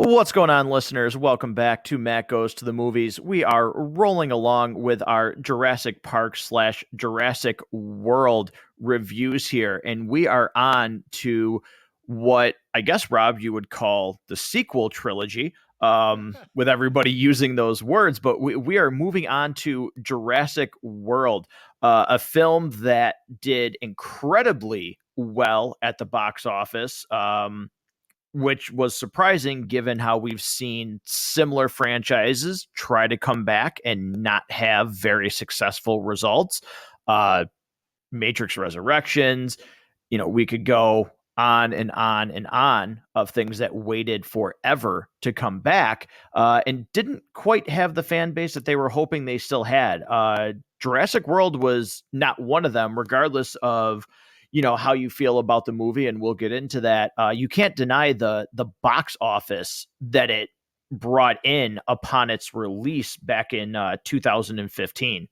What's going on, listeners? Welcome back to Matt Goes to the Movies. We are rolling along with our Jurassic Park slash Jurassic World reviews here, and we are on to what I guess, Rob, you would call the sequel trilogy, with everybody using those words, but we are moving on to Jurassic World, a film that did incredibly well at the box office. Which was surprising given how we've seen similar franchises try to come back and not have very successful results. Matrix Resurrections, we could go on and on and on of things that waited forever to come back and didn't quite have the fan base that they were hoping they still had. Jurassic World was not one of them, regardless of how you feel about the movie, and we'll get into that. You can't deny the box office that it brought in upon its release back in 2015.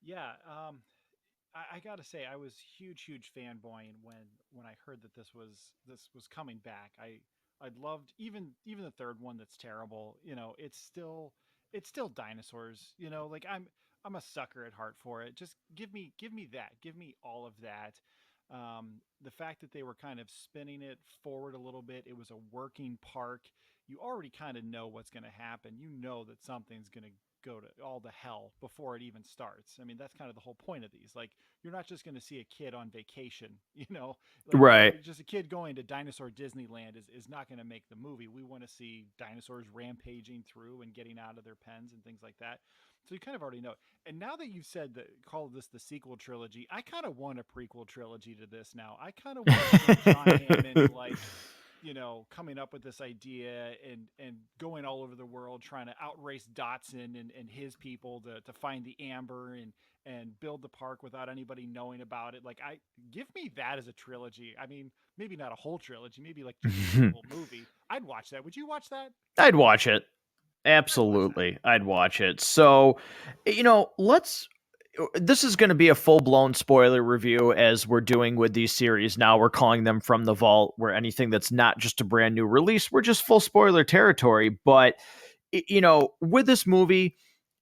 Yeah, I gotta say, I was huge fanboying when I heard that this was coming back. I loved even the third one that's terrible. It's still dinosaurs. Like I'm a sucker at heart for it. Just give me that. Give me all of that. The fact that they were kind of spinning it forward a little bit. It was a working park. You already kind of know what's going to happen. You know that something's going to go to all the hell before it even starts. I mean, that's kind of the whole point of these. Like, you're not just going to see a kid on vacation, like Right. just a kid going to dinosaur Disneyland is not going to make the movie. We want to see dinosaurs rampaging through and getting out of their pens and things like that. So you kind of already know. And now that you've said that, call this the sequel trilogy, I kind of want a prequel trilogy to this now. I kind of want to see John Hammond coming up with this idea and going all over the world trying to outrace Dotson and his people to find the amber and build the park without anybody knowing about it. Like, I give me that as a trilogy. I mean, maybe not a whole trilogy, maybe like just a single movie. I'd watch that. Would you watch that? I'd watch it. I'd watch that. Absolutely. I'd watch it. So, let's. This is going to be a full blown spoiler review, as we're doing with these series now. We're calling them From the Vault, where anything that's not just a brand new release, we're just full spoiler territory. But, with this movie,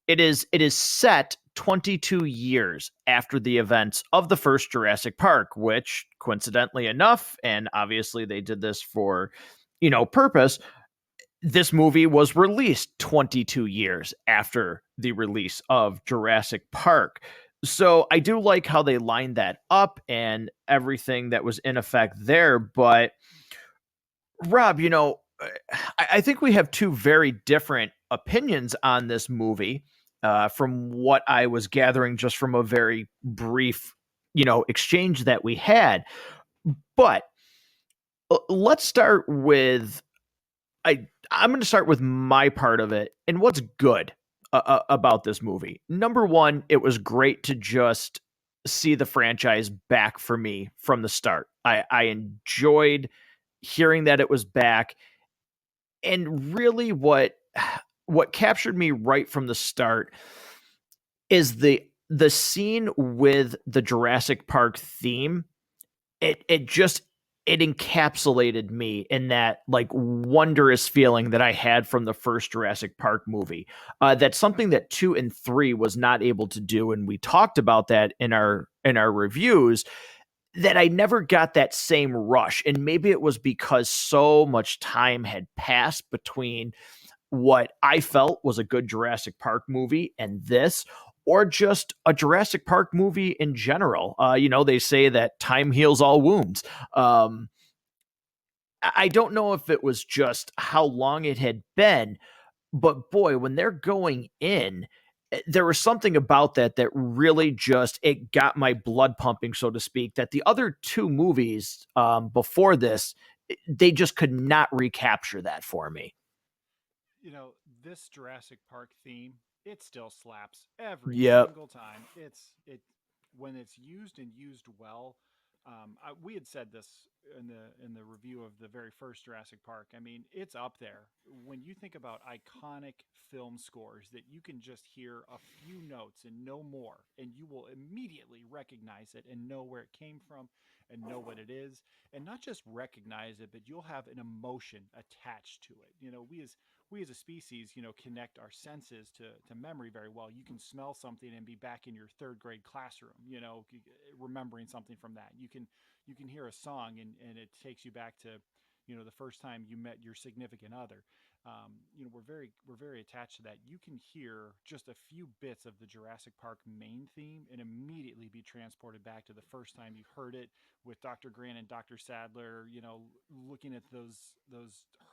it is set 22 years after the events of the first Jurassic Park, which coincidentally enough, and obviously they did this for, purpose, this movie was released 22 years after the release of Jurassic Park. So I do like how they lined that up and everything that was in effect there. But Rob, I think we have two very different opinions on this movie, from what I was gathering just from a very brief, exchange that we had. But let's start with I'm going to start with my part of it and what's good about this movie. Number one, it was great to just see the franchise back for me from the start. I enjoyed hearing that it was back, and really what captured me right from the start is the scene with the Jurassic Park theme. It encapsulated me in that, like, wondrous feeling that I had from the first Jurassic Park movie. That's something that 2 and 3 was not able to do, and we talked about that in our reviews, that I never got that same rush. And maybe it was because so much time had passed between what I felt was a good Jurassic Park movie and this, or just a Jurassic Park movie in general. They say that time heals all wounds. I don't know if it was just how long it had been, but boy, when they're going in, there was something about that really just, it got my blood pumping, so to speak, that the other two movies before this, they just could not recapture that for me. you know, this Jurassic Park theme, it still slaps every Yep. single time. It when it's used and used well. We had said this in the review of the very first Jurassic Park. I mean, it's up there when you think about iconic film scores that you can just hear a few notes and no more, and you will immediately recognize it and know where it came from and know what it is, and not just recognize it, but you'll have an emotion attached to it. We as a species, connect our senses to memory very well. You can smell something and be back in your third grade classroom, remembering something from that. You can hear a song and it takes you back to, the first time you met your significant other. We're very attached to that. You can hear just a few bits of the Jurassic Park main theme and immediately be transported back to the first time you heard it with Dr. Grant and Dr. Sadler, looking at those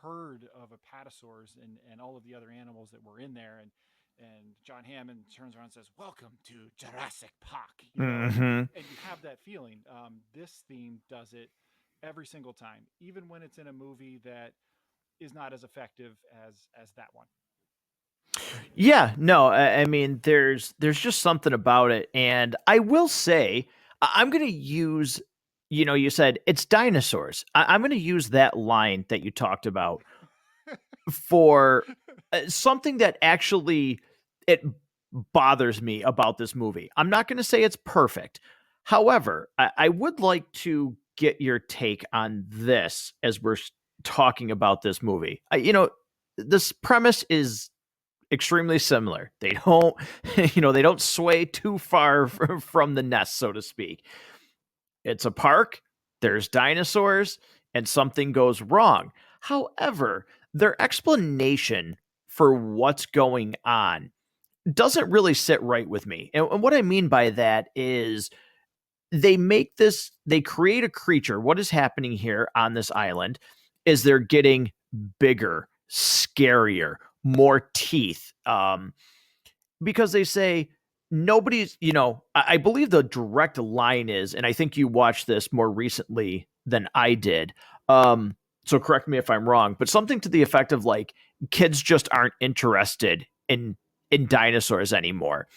herd of apatosaurs and all of the other animals that were in there. And John Hammond turns around and says, "Welcome to Jurassic Park," Hmm. and you have that feeling. This theme does it every single time, even when it's in a movie that is not as effective as that one. Yeah, no, I mean, there's just something about it, and I will say, I'm gonna use, you said it's dinosaurs. I'm gonna use that line that you talked about for something that actually it bothers me about this movie. I'm not gonna say it's perfect. However, I would like to get your take on this as we're talking about this movie. This premise is extremely similar. They don't, they don't sway too far from the nest, so to speak. It's a park, there's dinosaurs, and something goes wrong. However, their explanation for what's going on doesn't really sit right with me. And what I mean by that is they create a creature. What is happening here on this island is they're getting bigger, scarier, more teeth. Because they say nobody's, I believe the direct line is, and I think you watched this more recently than I did. So correct me if I'm wrong, but something to the effect of like kids just aren't interested in dinosaurs anymore.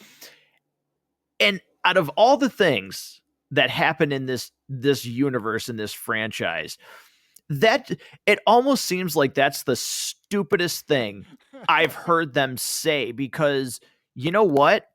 And out of all the things that happen in this universe, in this franchise, that it almost seems like that's the stupidest thing I've heard them say, because you know what,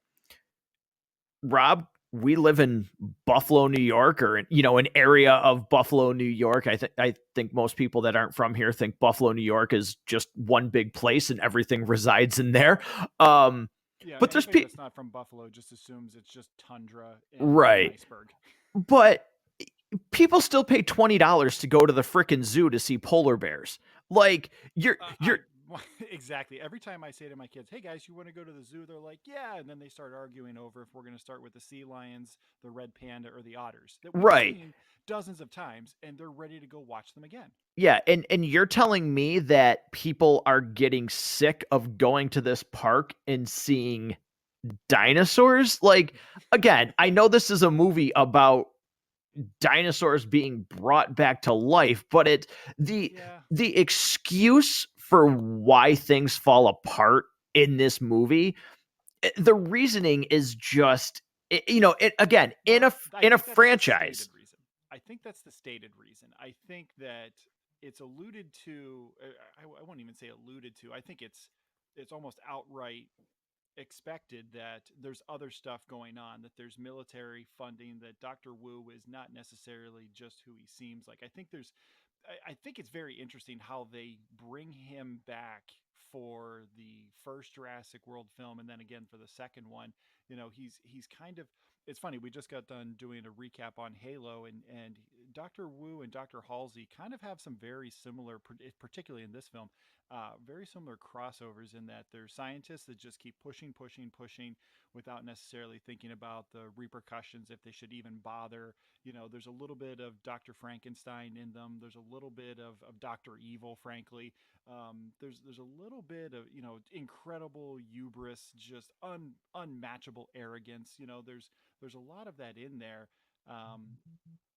Rob, we live in Buffalo, New York, or an area of Buffalo, New York. I think most people that aren't from here think Buffalo, New York is just one big place and everything resides in there. Um, Yeah, but there's anybody that's not from Buffalo just assumes it's just tundra and an right, iceberg. but people still pay $20 to go to the frickin' zoo to see polar bears. Like you're I exactly. Every time I say to my kids, "Hey guys, you want to go to the zoo?" They're like, "Yeah," and then they start arguing over if we're going to start with the sea lions, the red panda, or the otters that we've right. seen dozens of times, and they're ready to go watch them again. Yeah, and you're telling me that people are getting sick of going to this park and seeing dinosaurs? Like, again, I know this is a movie about dinosaurs being brought back to life, but the Yeah, the excuse for why things fall apart in this movie, the reasoning is just again, in a well, I in a think that's the stated franchise. reason. I think that's the stated reason. I think that it's alluded to. I won't even say alluded to. I think it's almost outright expected that there's other stuff going on, that there's military funding, that Dr. Wu is not necessarily just who he seems like. I think it's very interesting how they bring him back for the first Jurassic World film and then again for the second one. He's kind of, it's funny, we just got done doing a recap on Halo, and Dr. Wu and Dr. Halsey kind of have some very similar, particularly in this film, very similar crossovers in that they're scientists that just keep pushing, pushing, pushing without necessarily thinking about the repercussions if they should even bother. There's a little bit of Dr. Frankenstein in them. There's a little bit of Dr. Evil, frankly. There's a little bit of incredible hubris, just unmatchable arrogance. There's a lot of that in there, um,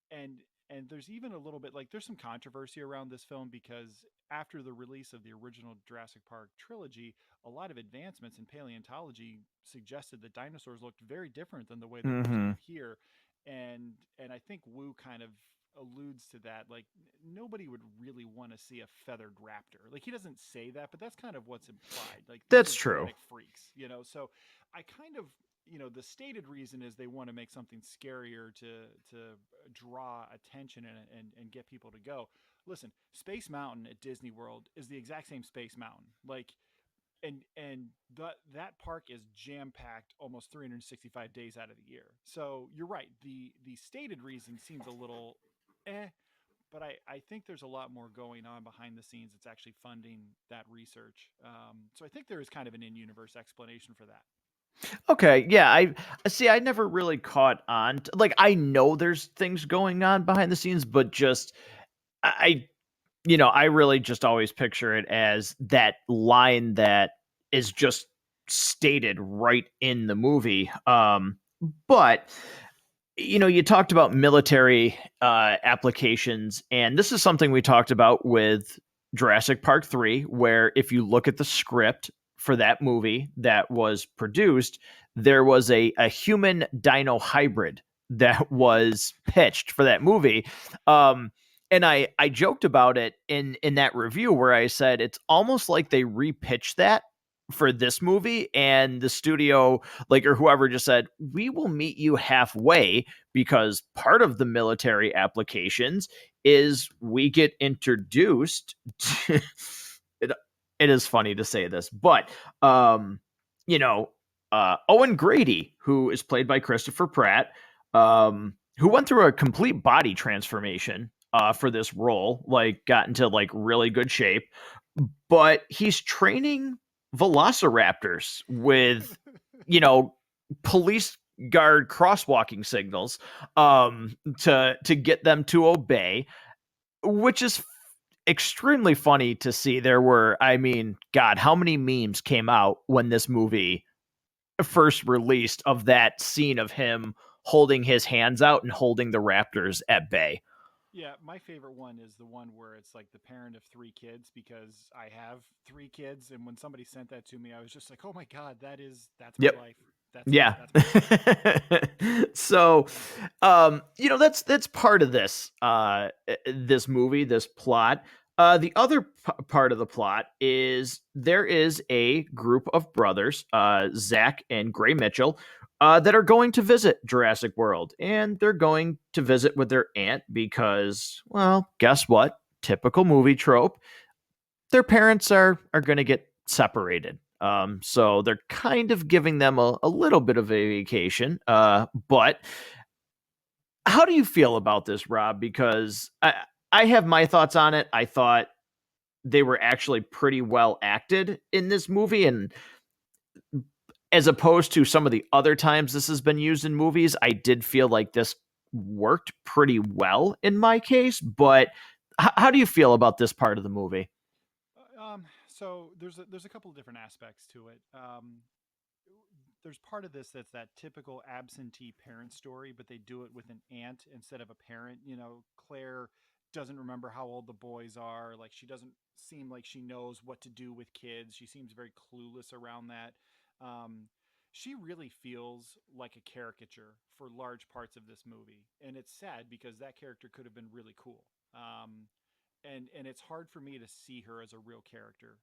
and and there's even a little bit like there's some controversy around this film because after the release of the original Jurassic Park trilogy, a lot of advancements in paleontology suggested that dinosaurs looked very different than the way they're Hmm. presented here, and I think Wu kind of alludes to that. Like nobody would really want to see a feathered raptor. Like he doesn't say that, but that's kind of what's implied. Like these That's are true. genetic freaks. So I kind of the stated reason is they want to make something scarier to draw attention and get people to go. Listen, Space Mountain at Disney World is the exact same Space Mountain. Like, and that park is jam packed almost 365 days out of the year. So you're right. The stated reason seems a little but I think there's a lot more going on behind the scenes that's actually funding that research. So I think there is kind of an in-universe explanation for that. Okay, yeah, I see. I never really caught on. Like, I know there's things going on behind the scenes, but just I, I really just always picture it as that line that is just stated right in the movie. But you talked about military applications, and this is something we talked about with Jurassic Park 3, where if you look at the script for that movie that was produced, there was a human dino hybrid that was pitched for that movie. And I joked about it in that review where I said it's almost like they repitched that for this movie, and the studio, like, or whoever, just said, we will meet you halfway, because part of the military applications is we get introduced to it. It is funny to say this, but you know Owen Grady, who is played by Christopher Pratt, who went through a complete body transformation for this role, like got into like really good shape, but he's training velociraptors with, you know, police guard crosswalking signals to get them to obey, which is extremely funny to see. There were, I mean, God, how many memes came out when this movie first released of that scene of him holding his hands out and holding the raptors at bay. Yeah, my favorite one is the one where it's like the parent of three kids, because I have three kids, and when somebody sent that to me, I was just like, "Oh my god, that's my Yep. life. That's it. Yeah. That's my life." So, that's part of this movie, this plot. The other part of the plot is there is a group of brothers, Zach and Gray Mitchell, that are going to visit Jurassic World, and they're going to visit with their aunt because, well, guess what? Typical movie trope. Their parents are going to get separated. So they're kind of giving them a little bit of a vacation. But how do you feel about this, Rob? Because I have my thoughts on it. I thought they were actually pretty well acted in this movie, and as opposed to some of the other times this has been used in movies, I did feel like this worked pretty well in my case. But how do you feel about this part of the movie? So there's a couple of different aspects to it. There's part of this that's that typical absentee parent story, but they do it with an aunt instead of a parent. Claire doesn't remember how old the boys are. Like, she doesn't seem like she knows what to do with kids. She seems very clueless around that. Um, she really feels like a caricature for large parts of this movie, and it's sad because that character could have been really cool. And it's hard for me to see her as a real character.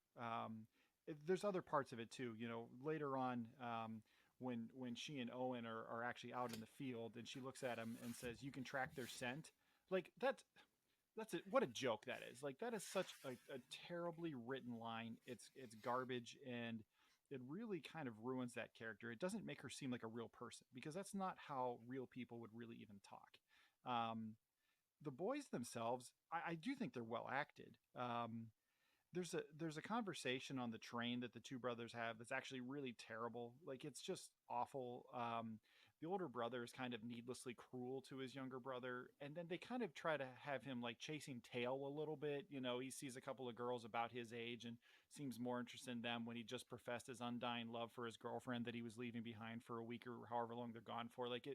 There's other parts of it too. Later on, when she and Owen are actually out in the field, and she looks at him and says, "You can track their scent." Like, that's it. What a joke that is! Like, that is such a terribly written line. It's garbage, and it really kind of ruins that character. It doesn't make her seem like a real person, because that's not how real people would really even talk. The boys themselves, I do think they're well acted. There's a conversation on the train that the two brothers have that's actually really terrible. Like, it's just awful. The older brother is kind of needlessly cruel to his younger brother, and then they kind of try to have him like chasing tail a little bit. He sees a couple of girls about his age and seems more interested in them when he just professed his undying love for his girlfriend that he was leaving behind for a week or however long they're gone for. Like,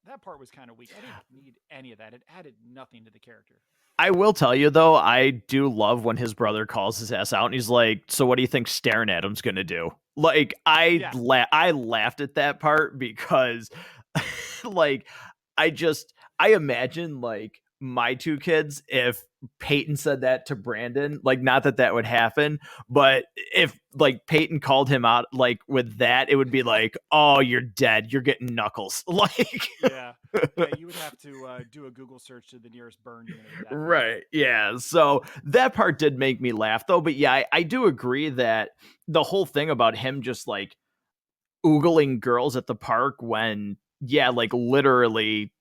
that part was kind of weak. I didn't need any of that. It added nothing to the character. I will tell you though, I do love when his brother calls his ass out and he's like, "So what do you think staring at him's gonna do?" Like, Yeah. I laughed at that part because, like, I imagine like my two kids, if Peyton said that to Brandon. Like, not that that would happen, but if like Peyton called him out like with that, it would be like, oh, you're dead. You're getting knuckles. Like, Yeah, yeah. You would have to do a Google search to the nearest burn unit at that point. right. Yeah. So that part did make me laugh though. But yeah, I do agree that the whole thing about him just like oogling girls at the park when, yeah, like literally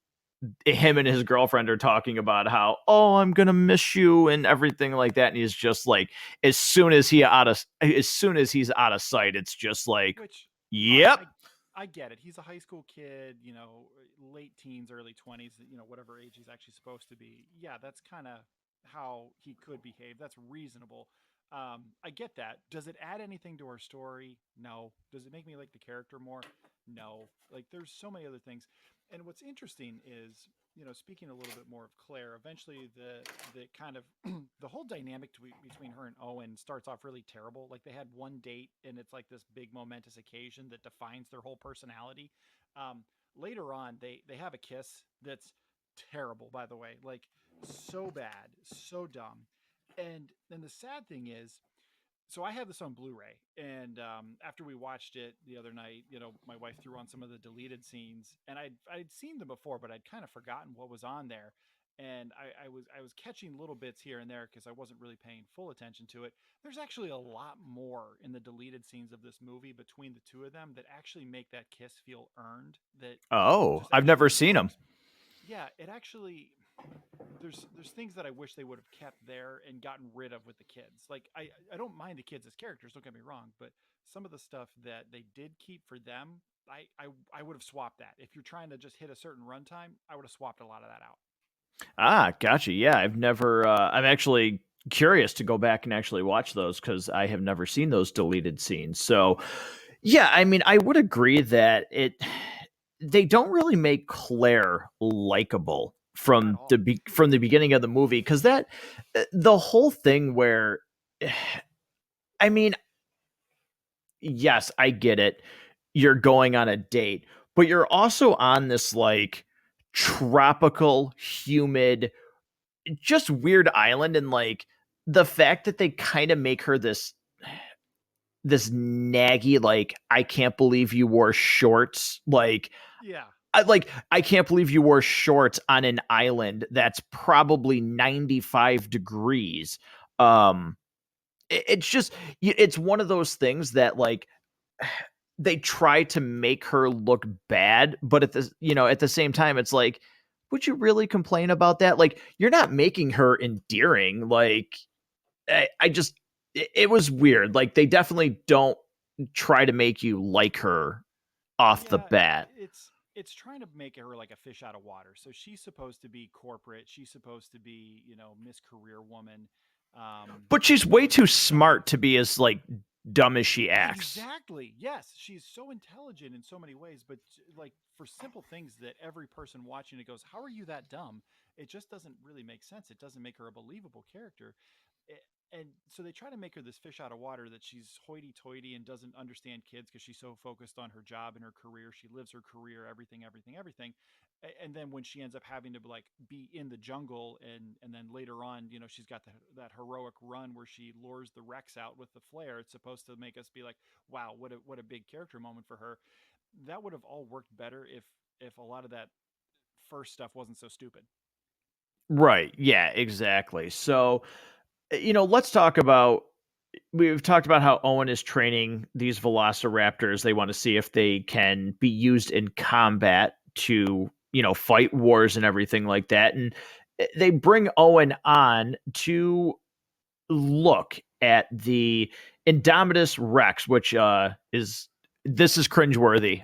him and his girlfriend are talking about how, oh, I'm gonna miss you and everything like that, and he's just like, as soon as he's out of sight, it's just like, Which, all right, yep. I get it. He's a high school kid, you know, late teens, early 20s, you know, whatever age he's actually supposed to be. Yeah, that's kind of how he could behave. That's reasonable. I get that. Does it add anything to our story? No. Does it make me like the character more? No. Like, there's so many other things. And what's interesting is, you know, speaking a little bit more of Claire, eventually the kind of the whole dynamic between her and Owen starts off really terrible. Like, they had one date and it's like this big momentous occasion that defines their whole personality. Um, Later on, they have a kiss that's terrible, by the way, like so bad, so dumb. And then the sad thing is, so I have this on Blu-ray, and after we watched it the other night, you know, my wife threw on some of the deleted scenes, and I'd seen them before, but I'd kind of forgotten what was on there, and I was catching little bits here and there because I wasn't really paying full attention to it. There's actually a lot more in the deleted scenes of this movie between the two of them that actually make that kiss feel earned. That Oh, just I've actually never seen him. works. Yeah, it actually there's things that I wish they would have kept there and gotten rid of with the kids. Like, I don't mind the kids as characters, don't get me wrong, but some of the stuff that they did keep for them, I would have swapped that. If you're trying to just hit a certain runtime, I would have swapped a lot of that out. Ah, gotcha. Yeah, I've never. I'm actually curious to go back and actually watch those because I have never seen those deleted scenes. So, yeah, I mean, I would agree that they don't really make Claire likable At from all. from the beginning of the movie because that the whole thing where, I mean, yes, I get it. You're going on a date, but you're also on this like tropical, humid, just weird island, and like the fact that they kind of make her this naggy, like, I can't believe you wore shorts, like, Yeah. I can't believe you wore shorts on an island that's probably 95 degrees. um it's just, it's one of those things that like they try to make her look bad, but at the, at the same time, it's like, would you really complain about that? Like, you're not making her endearing. Like, I just, it was weird. Like, they definitely don't try to make you like her off the Yeah, bat. it's trying to make her like a fish out of water. So she's supposed to be corporate. She's supposed to be, you know, Miss Career Woman. But she's You way know, too she's dumb. smart to be as like dumb as she acts. Exactly. Yes, she's so intelligent in so many ways, but like for simple things that every person watching it goes, "How are you that dumb?" It just doesn't really make sense. It doesn't make her a believable character. And so they try to make her this fish out of water, that she's hoity-toity and doesn't understand kids because she's so focused on her job and her career. She lives her career, everything, everything, everything. And then when she ends up having to like be in the jungle, and then later on, you know, she's got that heroic run where she lures the Rex out with the flare. It's supposed to make us be like, wow, what a big character moment for her. That would have all worked better if a lot of that first stuff wasn't so stupid. Right. Yeah, exactly. So, let's talk about, we've talked about how Owen is training these velociraptors. They want to see if they can be used in combat to, fight wars and everything like that. And they bring Owen on to look at the Indominus Rex, which is, this is cringeworthy.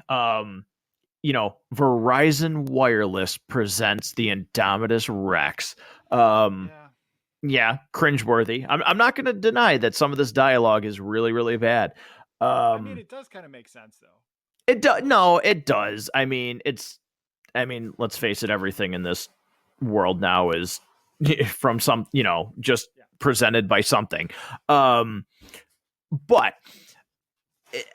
Verizon Wireless presents the Indominus Rex. Um, Yeah. yeah, cringeworthy. I'm not going to deny that some of this dialogue is really, really bad. I mean, Um, it does kind of make sense though. it does. No, it does. I mean, let's face it. Everything in this world now is from some, just Yeah. presented by something. Um, but it,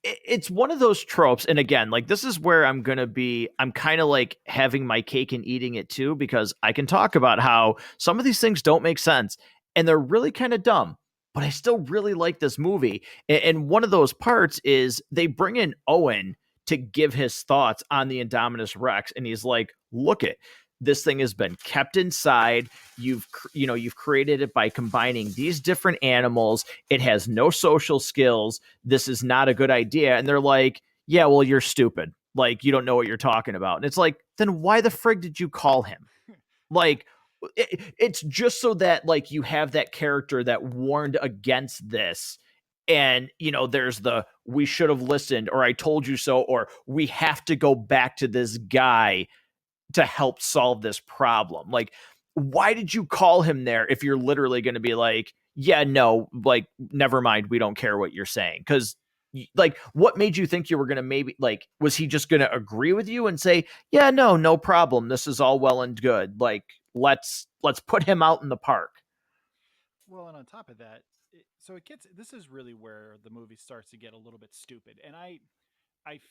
it's one of those tropes. And again, like this is where I'm kind of like having my cake and eating it too, because I can talk about how some of these things don't make sense and they're really kind of dumb. But I still really like this movie. And one of those parts is they bring in Owen to give his thoughts on the Indominus Rex. And he's like, look it, this thing has been kept inside. You've created it by combining these different animals. It has no social skills. This is not a good idea. And they're like, yeah, well, you're stupid. Like, you don't know what you're talking about. And it's like, then why the frig did you call him? Like, it's just so that like you have that character that warned against this. And there's the we should have listened, or I told you so, or we have to go back to this guy to help solve this problem. Like, why did you call him there if you're literally going to be like, yeah, no, like, never mind, we don't care what you're saying? Because like, what made you think you were going to maybe like, was he just going to agree with you and say, yeah, no problem, this is all well and good, like, let's put him out in the park? Well, and on top of that, so it gets this is really where the movie starts to get a little bit stupid. And I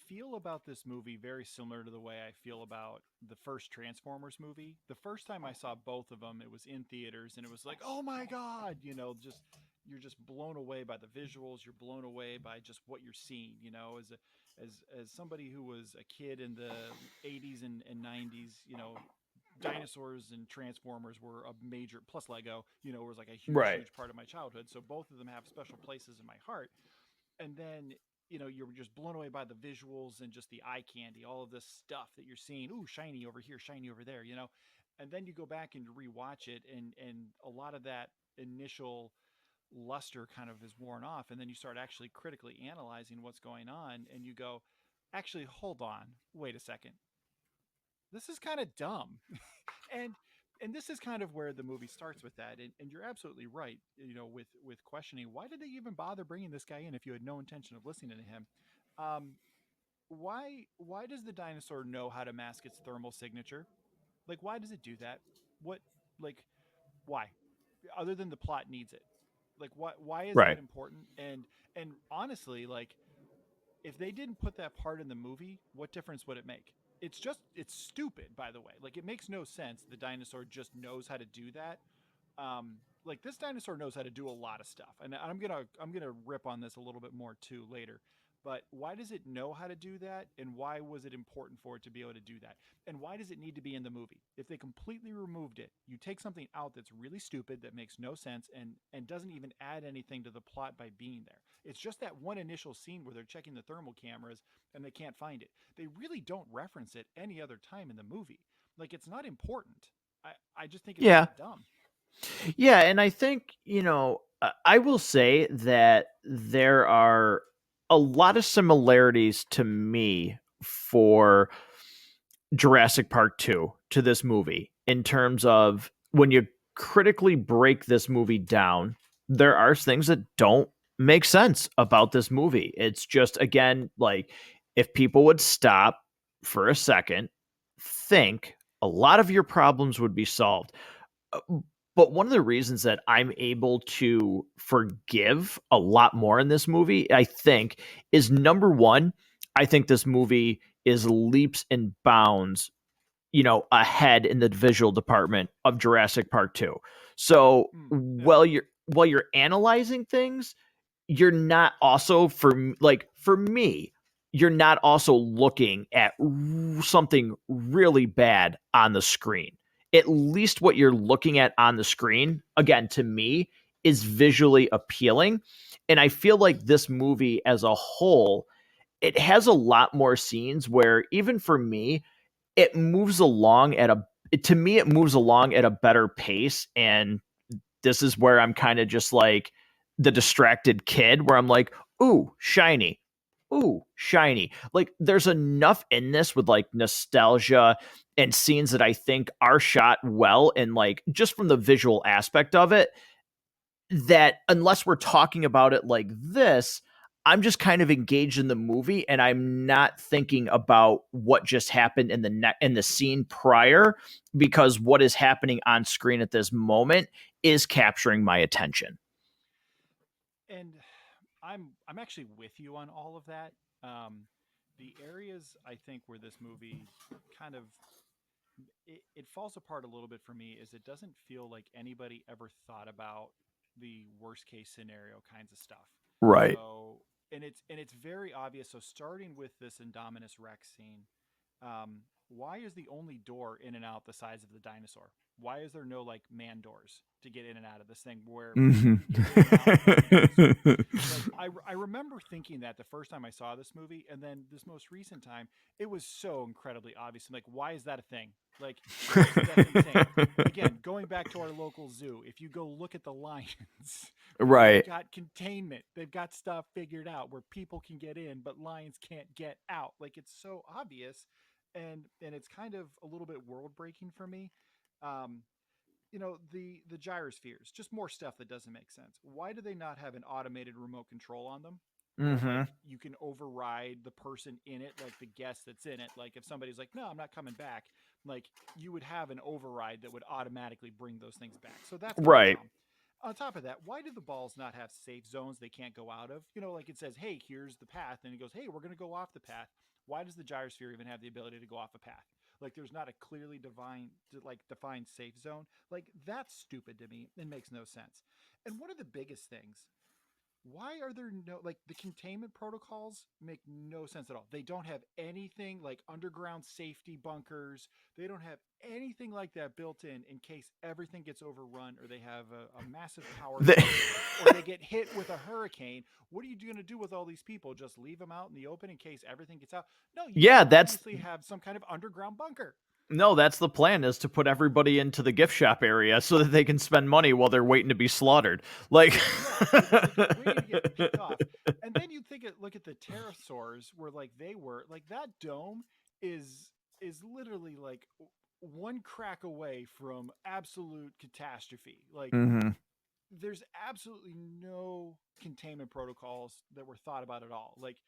feel about this movie very similar to the way I feel about the first Transformers movie. The first time I saw both of them, it was in theaters, and it was like, oh my god, just you're just blown away by the visuals. You're blown away by just what you're seeing. As somebody who was a kid in the 80s and 90s, dinosaurs and Transformers were a major plus Lego. Was like a Right. huge part of my childhood. So both of them have special places in my heart. And then you're just blown away by the visuals and just the eye candy, all of this stuff that you're seeing. Ooh, shiny over here, shiny over there. And then you go back and rewatch it, and a lot of that initial luster kind of is worn off, and then you start actually critically analyzing what's going on, and you go, actually, hold on, wait a second, this is kind of dumb. and and this is kind of where the movie starts with that, and you're absolutely right, with questioning why did they even bother bringing this guy in if you had no intention of listening to him. um, why does the dinosaur know how to mask its thermal signature? Like, why does it do that? What, like, why? Other than the plot needs it. Like, why is that Right. important? And honestly, like, if they didn't put that part in the movie, what difference would it make? It's stupid, by the way. Like, it makes no sense. The dinosaur just knows how to do that. Like, this dinosaur knows how to do a lot of stuff, and I'm gonna rip on this a little bit more too later. But why does it know how to do that, and why was it important for it to be able to do that? And why does it need to be in the movie? If they completely removed it, you take something out that's really stupid, that makes no sense, and doesn't even add anything to the plot by being there. It's just that one initial scene where they're checking the thermal cameras and they can't find it. They really don't reference it any other time in the movie. Like, it's not important. I just think it's kind Yeah. of dumb. Yeah, and I think, I will say that there are a lot of similarities to me for Jurassic Park 2 to this movie in terms of when you critically break this movie down, there are things that don't make sense about this movie. It's just, again, like, if people would stop for a second, think, a lot of your problems would be solved. Uh, But one of the reasons that I'm able to forgive a lot more in this movie, I think, is number one, I think this movie is leaps and bounds, ahead in the visual department of Jurassic Park 2. So Yeah. while you're analyzing things, you're not also for me, you're not also looking at something really bad on the screen. At least what you're looking at on the screen, again, to me, is visually appealing. And I feel like this movie as a whole, it has a lot more scenes where, even for me, it moves along at a to me it moves along at a better pace. And this is where I'm kind of just like the distracted kid, where I'm like, ooh, shiny. Ooh, shiny. Like, there's enough in this with like nostalgia and scenes that I think are shot well, and like just from the visual aspect of it, that unless we're talking about it like this, I'm just kind of engaged in the movie and I'm not thinking about what just happened in in the scene prior, because what is happening on screen at this moment is capturing my attention. And I'm actually with you on all of that. The areas I think where this movie kind of it falls apart a little bit for me is it doesn't feel like anybody ever thought about the worst case scenario kinds of stuff. Right. So and it's very obvious. So starting with this Indominus Rex scene, why is the only door in and out the size of the dinosaur? Why is there no like man doors to get in and out of this thing where people Mhm. can get in and out of the dinosaur? Like I remember thinking that the first time I saw this movie, and then this most recent time, it was so incredibly obvious. I'm like, why is that a thing? Like that's insane. Again, going back to our local zoo, if you go look at the lions, they've Right. got containment. They've got stuff figured out where people can get in, but lions can't get out. Like it's so obvious, and it's kind of a little bit world breaking for me. Um, the gyrospheres, just more stuff that doesn't make sense. Why do they not have an automated remote control on them where like Mhm. you can override the person in it, like the guest that's in it? Like if somebody's like, no, I'm not coming back, like you would have an override that would automatically bring those things back. So that's kind of Right. dumb. On top of that, why do the balls not have safe zones they can't go out of? Like it says, hey, here's the path, and it goes, hey, we're going to go off the path. Why does the gyrosphere even have the ability to go off a path? Like there's not a clearly defined safe zone. Like that's stupid to me. It makes no sense. And one of the biggest things, why are there no like the containment protocols make no sense at all. They don't have anything like underground safety bunkers. They don't have anything like that built in case everything gets overrun or they have a massive power The- failure or they get hit with a hurricane. What are you going to do with all these people? Just leave them out in the open in case everything gets out? No, you got yeah, to that's obviously have some kind of underground bunker. no, that's the plan, is to put everybody into the gift shop area so that they can spend money while they're waiting to be slaughtered. Like Yeah, like they're waiting to get picked off. And then you look at the pterosaurs where like they were like that dome is literally like one crack away from absolute catastrophe. Like Mhm. there's absolutely no containment protocols that were thought about at all. Like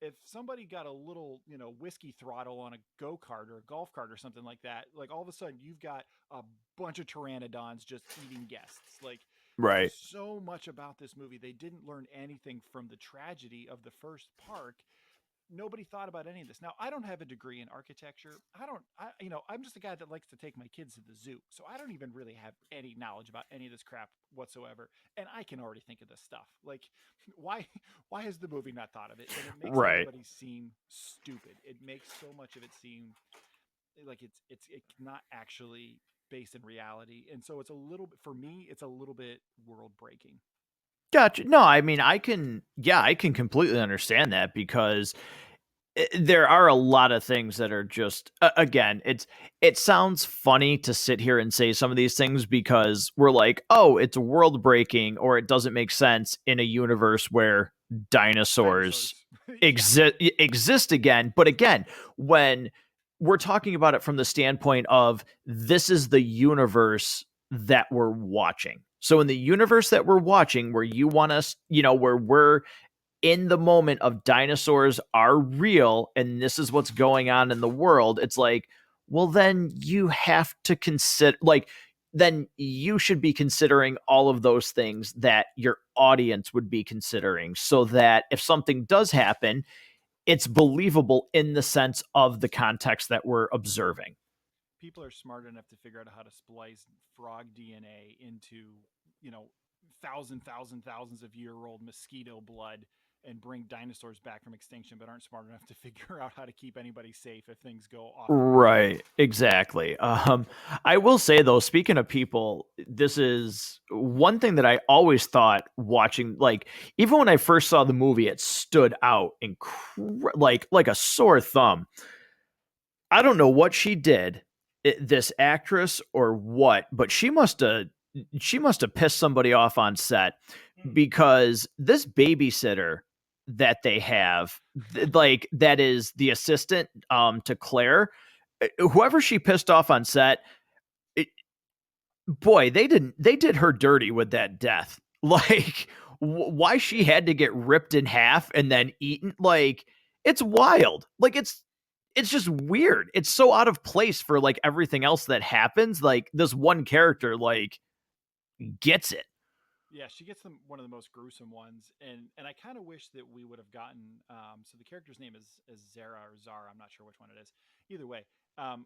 if somebody got a little, whiskey throttle on a go-kart or a golf cart or something like that, like all of a sudden you've got a bunch of pteranodons just eating guests. Like there's Right. so much about this movie. They didn't learn anything from the tragedy of the first park. Nobody thought about any of this. Now, I don't have a degree in architecture. I'm just a guy that likes to take my kids to the zoo. So I don't even really have any knowledge about any of this crap whatsoever. And I can already think of this stuff. Like, why, why has the movie not thought of it? And it makes Right. everybody seem stupid. It makes so much of it seem like it's not actually based in reality. And so it's a little bit, for me, it's a little bit world breaking. Gotcha. No, I mean, I can completely understand that because there are a lot of things that are just again, it sounds funny to sit here and say some of these things because we're like, oh, it's world breaking or it doesn't make sense in a universe where dinosaurs Dinosaurs. Yeah. exist again. But again, when we're talking about it from the standpoint of this is the universe that we're watching. So in the universe that we're watching, where you want us, where we're in the moment of dinosaurs are real and this is what's going on in the world, it's like, well, then you have to consider, like, then you should be considering all of those things that your audience would be considering so that if something does happen, it's believable in the sense of the context that we're observing. People are smart enough to figure out how to splice frog DNA into, you know, thousands of year old mosquito blood and bring dinosaurs back from extinction, but aren't smart enough to figure out how to keep anybody safe if things go off the rails. Right, exactly. I will say though, speaking of people, this is one thing that I always thought watching, like even when I first saw the movie, it stood out like a sore thumb. I don't know what she did, this actress or what, but she must have pissed somebody off on set Mm. because this babysitter that they have, like that is the assistant to Claire, whoever she pissed off on set, it, boy, they did her dirty with that death. Like why she had to get ripped in half and then eaten, like it's wild. Like it's just weird. It's so out of place for like everything else that happens. Like this one character like gets it. Yeah, she gets them one of the most gruesome ones, and I kind of wish that we would have gotten. So the character's name is Zara or Zara. I'm not sure which one it is. Either way,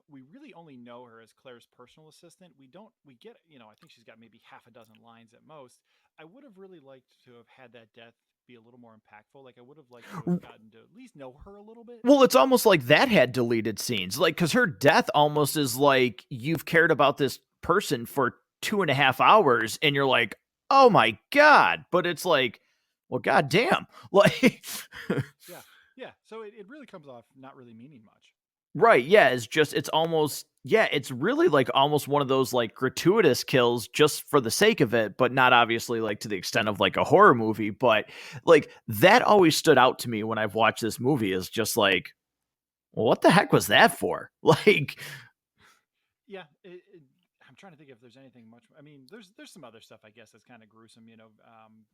we really only know her as Claire's personal assistant. We don't. We get. I think she's got maybe half a dozen lines at most. I would have really liked to have had that death be a little more impactful. Like I would have liked to have gotten to at least know her a little bit. Well, it's almost like that had deleted scenes, like because her death almost is like you've cared about this person for 2.5 hours, and you're like, oh my god, but it's like, well, goddamn, like, Yeah, yeah. So it really comes off not really meaning much. right, yeah, it's almost, yeah, it's really like almost one of those like gratuitous kills just for the sake of it, but not obviously like to the extent of like a horror movie, but like that always stood out to me when I've watched this movie is just like, well, what the heck was that for? Like, Yeah, I'm trying to think if there's anything much. I mean, there's some other stuff I guess that's kind of gruesome.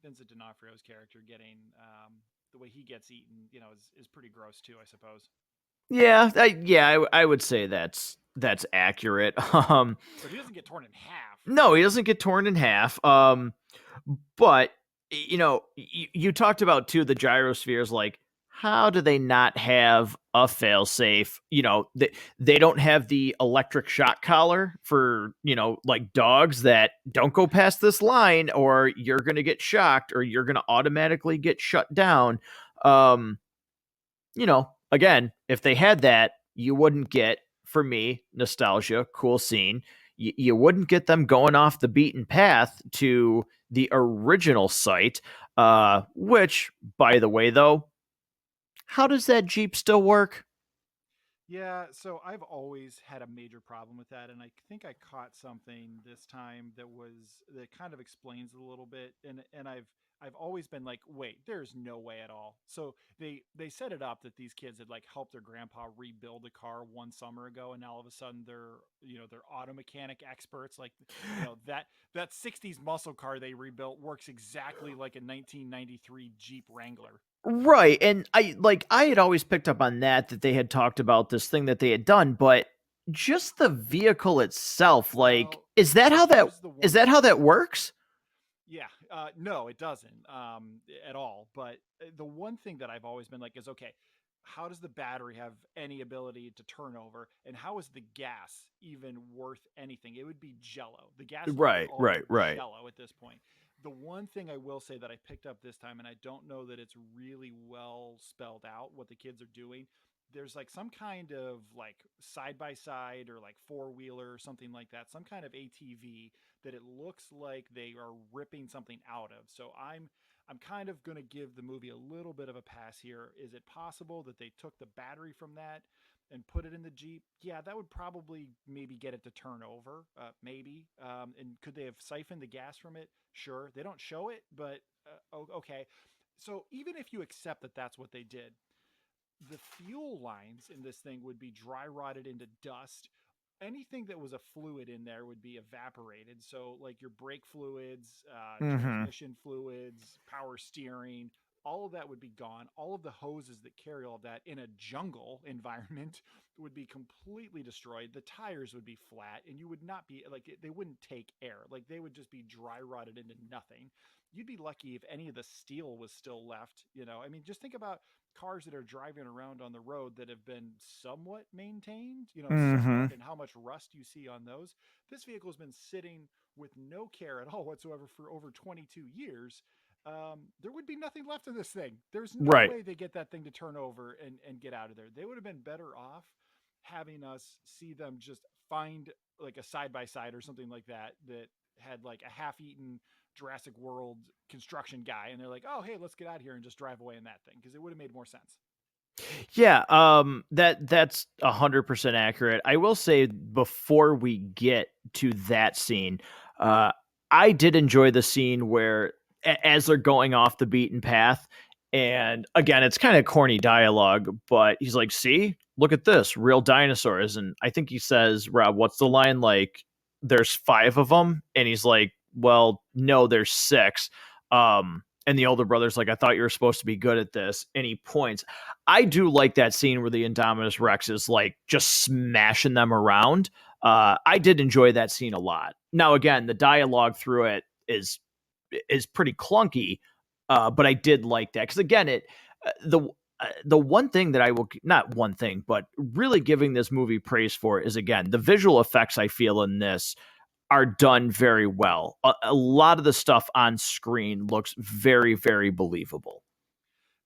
Vincent D'Onofrio's character getting the way he gets eaten, is pretty gross too, I suppose. yeah, I would say that's accurate. But he doesn't get torn in half. No, he doesn't get torn in half. But you talked about too the gyrospheres. Like, how do they not have a failsafe? They don't have the electric shock collar for like dogs that don't go past this line, or you're gonna get shocked, or you're gonna automatically get shut down. Um, again, if they had that, you wouldn't get, for me, nostalgia, cool scene. You wouldn't get them going off the beaten path to the original site, which, by the way, though, how does that Jeep still work? Yeah, so I've always had a major problem with that, and I think I caught something this time that kind of explains it a little bit, and I've always been like, wait, there's no way at all. So they set it up that these kids had like helped their grandpa rebuild a car one summer ago, and now all of a sudden they're auto mechanic experts. Like that '60s muscle car they rebuilt works exactly like a 1993 Jeep Wrangler. Right. And I had always picked up on that they had talked about this thing that they had done, but just the vehicle itself, like, Well, here's the is one that how thing. that works? Yeah, no, it doesn't at all. But the one thing that I've always been like is okay, how does the battery have any ability to turn over, and how is the gas even worth anything? It would be Jello. The gasoline is Right, also right, right. Jello at this point. The one thing I will say that I picked up this time, and I don't know that it's really well spelled out what the kids are doing. There's like some kind of like side by side or like four wheeler or something like that, some kind of ATV that it looks like they are ripping something out of. So I'm kind of going to give the movie a little bit of a pass here. Is it possible that they took the battery from that and put it in the Jeep? Yeah, that would probably maybe get it to turn over, maybe. And could they have siphoned the gas from it? Sure. They don't show it, but okay. So even if you accept that that's what they did, the fuel lines in this thing would be dry rotted into dust. Anything that was a fluid in there would be evaporated. So, like your brake fluids, Mhm. transmission fluids, power steering, all of that would be gone. All of the hoses that carry all of that in a jungle environment would be completely destroyed. The tires would be flat, and you would not be like they wouldn't take air. Like they would just be dry rotted into nothing. You'd be lucky if any of the steel was still left. I mean, just think about cars that are driving around on the road that have been somewhat maintained, somewhat, Mhm. and how much rust you see on those. This vehicle has been sitting with no care at all whatsoever for over 22 years. There would be nothing left of this thing. There's no Right. way they get that thing to turn over and get out of there. They would have been better off having us see them just find like a side by side or something like that had like a half eaten Jurassic World construction guy, and they're like, "Oh, hey, let's get out of here and just drive away in that thing," because it would have made more sense. Yeah, that's 100% accurate. I will say before we get to that scene, uh, I did enjoy the scene where as they're going off the beaten path, and again, it's kind of corny dialogue, but he's like, "See, look at this, real dinosaurs." And I think he says, "Rob, what's the line like? There's five of them," and he's like, "Well, no, there's six." And the older brother's like, "I thought you were supposed to be good at this," and he points. I do like that scene where the Indominus Rex is like just smashing them around. I did enjoy that scene a lot. Now, again, the dialogue through it is is pretty clunky. But I did like that because again, the one thing that I will not one thing, but really giving this movie praise for is again the visual effects I feel in this are done very well. A lot of the stuff on screen looks very, very believable.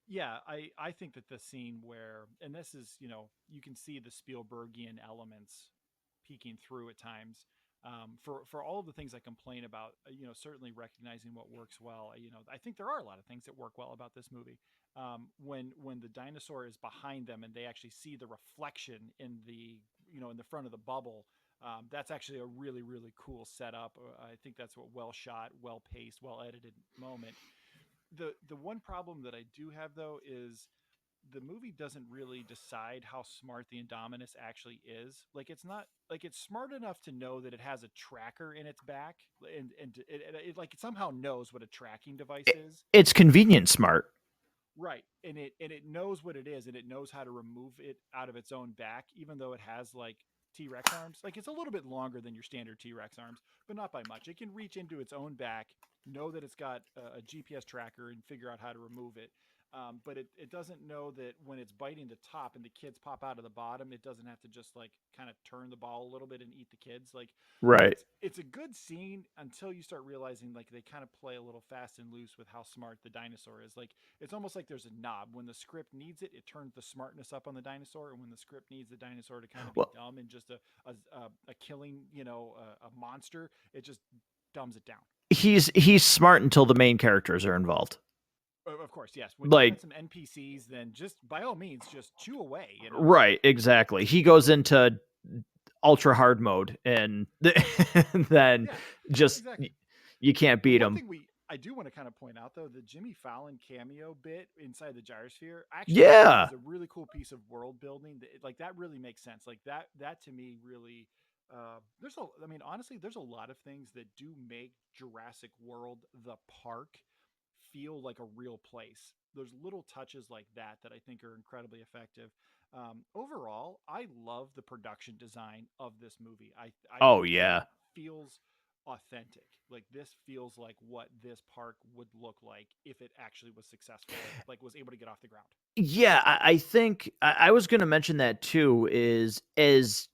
Yeah, I think that the scene where, and this is, you can see the Spielbergian elements peeking through at times. For all of the things I complain about, certainly recognizing what works well. I think there are a lot of things that work well about this movie. When the dinosaur is behind them and they actually see the reflection in in the front of the bubble, that's actually a really really cool setup. I think that's a well shot, well paced, well edited moment. The one problem that I do have though is the movie doesn't really decide how smart the Indominus actually is. Like it's not like it's smart enough to know that it has a tracker in its back, and it like it somehow knows what a tracking device is. It's convenient smart. Right. And it knows what it is, and it knows how to remove it out of its own back, even though it has like T-Rex arms. Like it's a little bit longer than your standard T-Rex arms, but not by much. It can reach into its own back, know that it's got a GPS tracker, and figure out how to remove it. But it doesn't know that when it's biting the top and the kids pop out of the bottom, it doesn't have to just like kind of turn the ball a little bit and eat the kids. Like Right. it's a good scene until you start realizing like they kind of play a little fast and loose with how smart the dinosaur is. Like it's almost like there's a knob. When the script needs it, it turns the smartness up on the dinosaur, and when the script needs the dinosaur to kind of be Well, dumb and just a killing, a monster, it just dumbs it down. he's smart until the main characters are involved. Of course, yes. When you Like add some NPCs, then just by all means, just chew away. right, exactly. He goes into ultra hard mode and then Yeah, just exactly. you can't The beat one him. thing I do want to kind of point out though, the Jimmy Fallon cameo bit inside the gyrosphere, I actually think that Yeah. is a really cool piece of world building. Like that really makes sense. Like that to me really. I mean, honestly, there's a lot of things that do make Jurassic World the park feel like a real place. There's little touches like that that I think are incredibly effective. Overall, I love the production design of this movie. I Oh think yeah. it feels authentic. Like this feels like what this park would look like if it actually was successful, like was able to get off the ground. Yeah, I think I was going to mention that too. Is as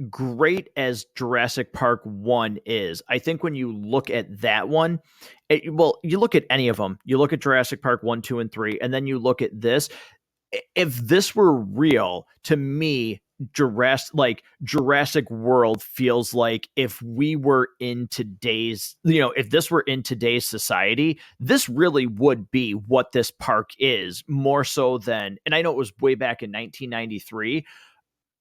great as Jurassic Park 1 is, I think when you look at that one, well, you look at any of them, you look at Jurassic Park 1, 2, and 3, and then you look at this. If this were real, to me, Jurassic World feels like if we were in today's, if this were in today's society, this really would be what this park is more so than, and I know it was way back in 1993,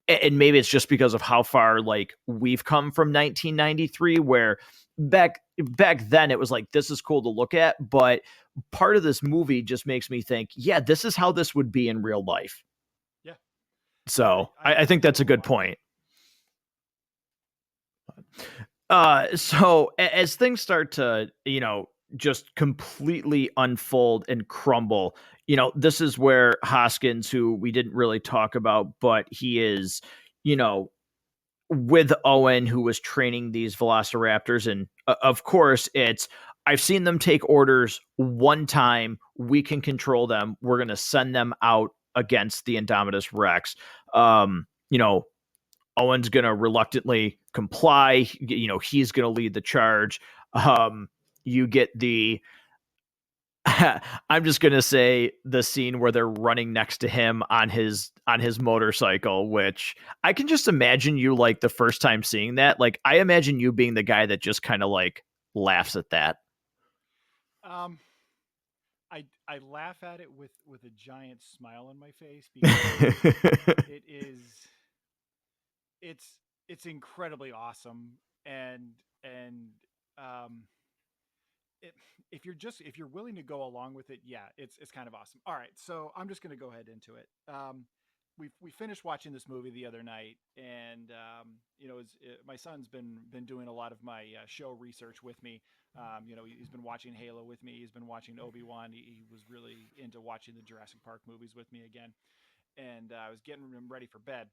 and maybe it's just because of how far like we've come from 1993 where back then it was like this is cool to look at, but part of this movie just makes me think, yeah, this is how this would be in real life. Yeah, yeah, So I I think think that's a good overall, point. So as things start to, just completely unfold and crumble, this is where Hoskins, who we didn't really talk about, but he is, you know, with Owen, who was training these velociraptors. And of course, it's, I've seen them take orders one time. We can control them. We're going to send them out against the Indominus Rex. You know, Owen's going to reluctantly comply. He's going to lead the charge. You get the I'm just gonna say the scene where they're running next to him on his motorcycle, which I can just imagine you like the first time seeing that. Like I imagine you being the guy that just kind of like laughs at that. um, I laugh at it with a giant smile on my face because it is it's it's incredibly awesome and um it, if you're willing to go along with it, yeah, it's kind of awesome. All right, so I'm just going to go ahead into it. We finished watching this movie the other night, and my son's been doing a lot of my show research with me. He's been watching Halo with me. He's been watching Obi-Wan. He was really into watching the Jurassic Park movies with me again, and I was getting him ready for bed.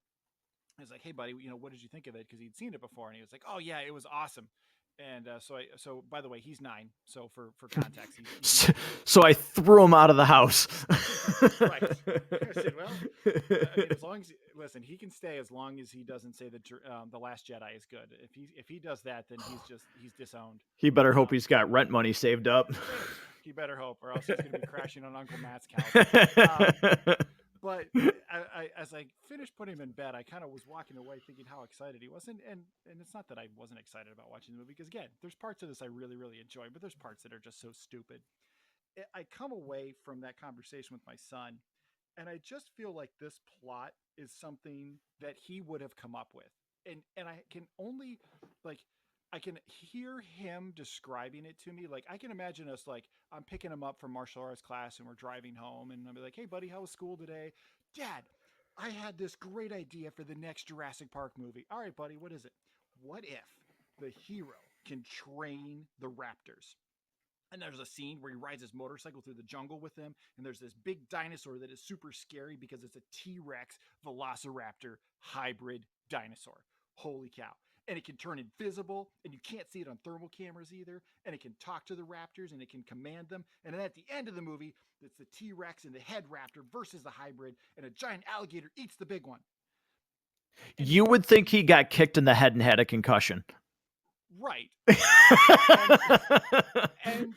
I was like, "Hey, buddy, what did you think of it?" Because he'd seen it before, and he was like, "Oh yeah, it was awesome." And so by the way, he's 9. So for context, he's So, 9. so I threw him out of the house. Right. I said, well, I mean, as long as listen, he can stay as long as he doesn't say that the Last Jedi is good. If he does that, then he's disowned. He better hope Um, he's got rent money saved up. he better hope, or else he's going to be crashing on Uncle Matt's couch. But as I finished putting him in bed, I kind of was walking away thinking how excited he was, and it's not that I wasn't excited about watching the movie, because again, there's parts of this I really really enjoy, but there's parts that are just so stupid. I come away from that conversation with my son, and I just feel like this plot is something that he would have come up with, and I can only like I can hear him describing it to me. Like I can imagine us like I'm picking him up from martial arts class and we're driving home and I'll be like, "Hey buddy, how was school today?" "Dad, I had this great idea for the next Jurassic Park movie." "All right, buddy, what is it?" "What if the hero can train the raptors?" And there's a scene where he rides his motorcycle through the jungle with them, and there's this big dinosaur that is super scary because it's a T-Rex Velociraptor hybrid dinosaur. Holy cow. And it can turn invisible, and you can't see it on thermal cameras either, and it can talk to the raptors, and it can command them. And then at the end of the movie, it's the T-Rex and the head raptor versus the hybrid, and a giant alligator eats the big one. And You would think he got kicked in the head and had a concussion. right. And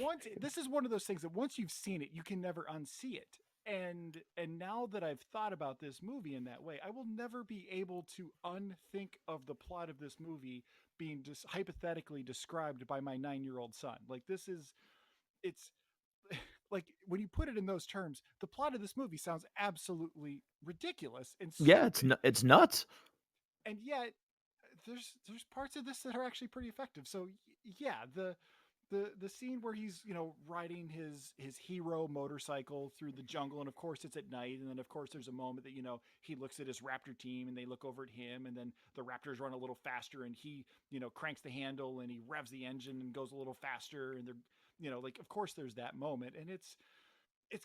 once this is one of those things that once you've seen it, you can never unsee it. And now that I've thought about this movie in that way, I will never be able to unthink of the plot of this movie being just hypothetically described by my 9-year-old son. Like it's like when you put it in those terms, the plot of this movie sounds absolutely ridiculous and Yeah, stupid. it's nuts. And yet there's parts of this that are actually pretty effective. So yeah, the scene where he's riding his hero motorcycle through the jungle, and of course it's at night, and then of course there's a moment that he looks at his raptor team and they look over at him, and then the raptors run a little faster, and he cranks the handle and he revs the engine and goes a little faster, and they're like, of course there's that moment, and it's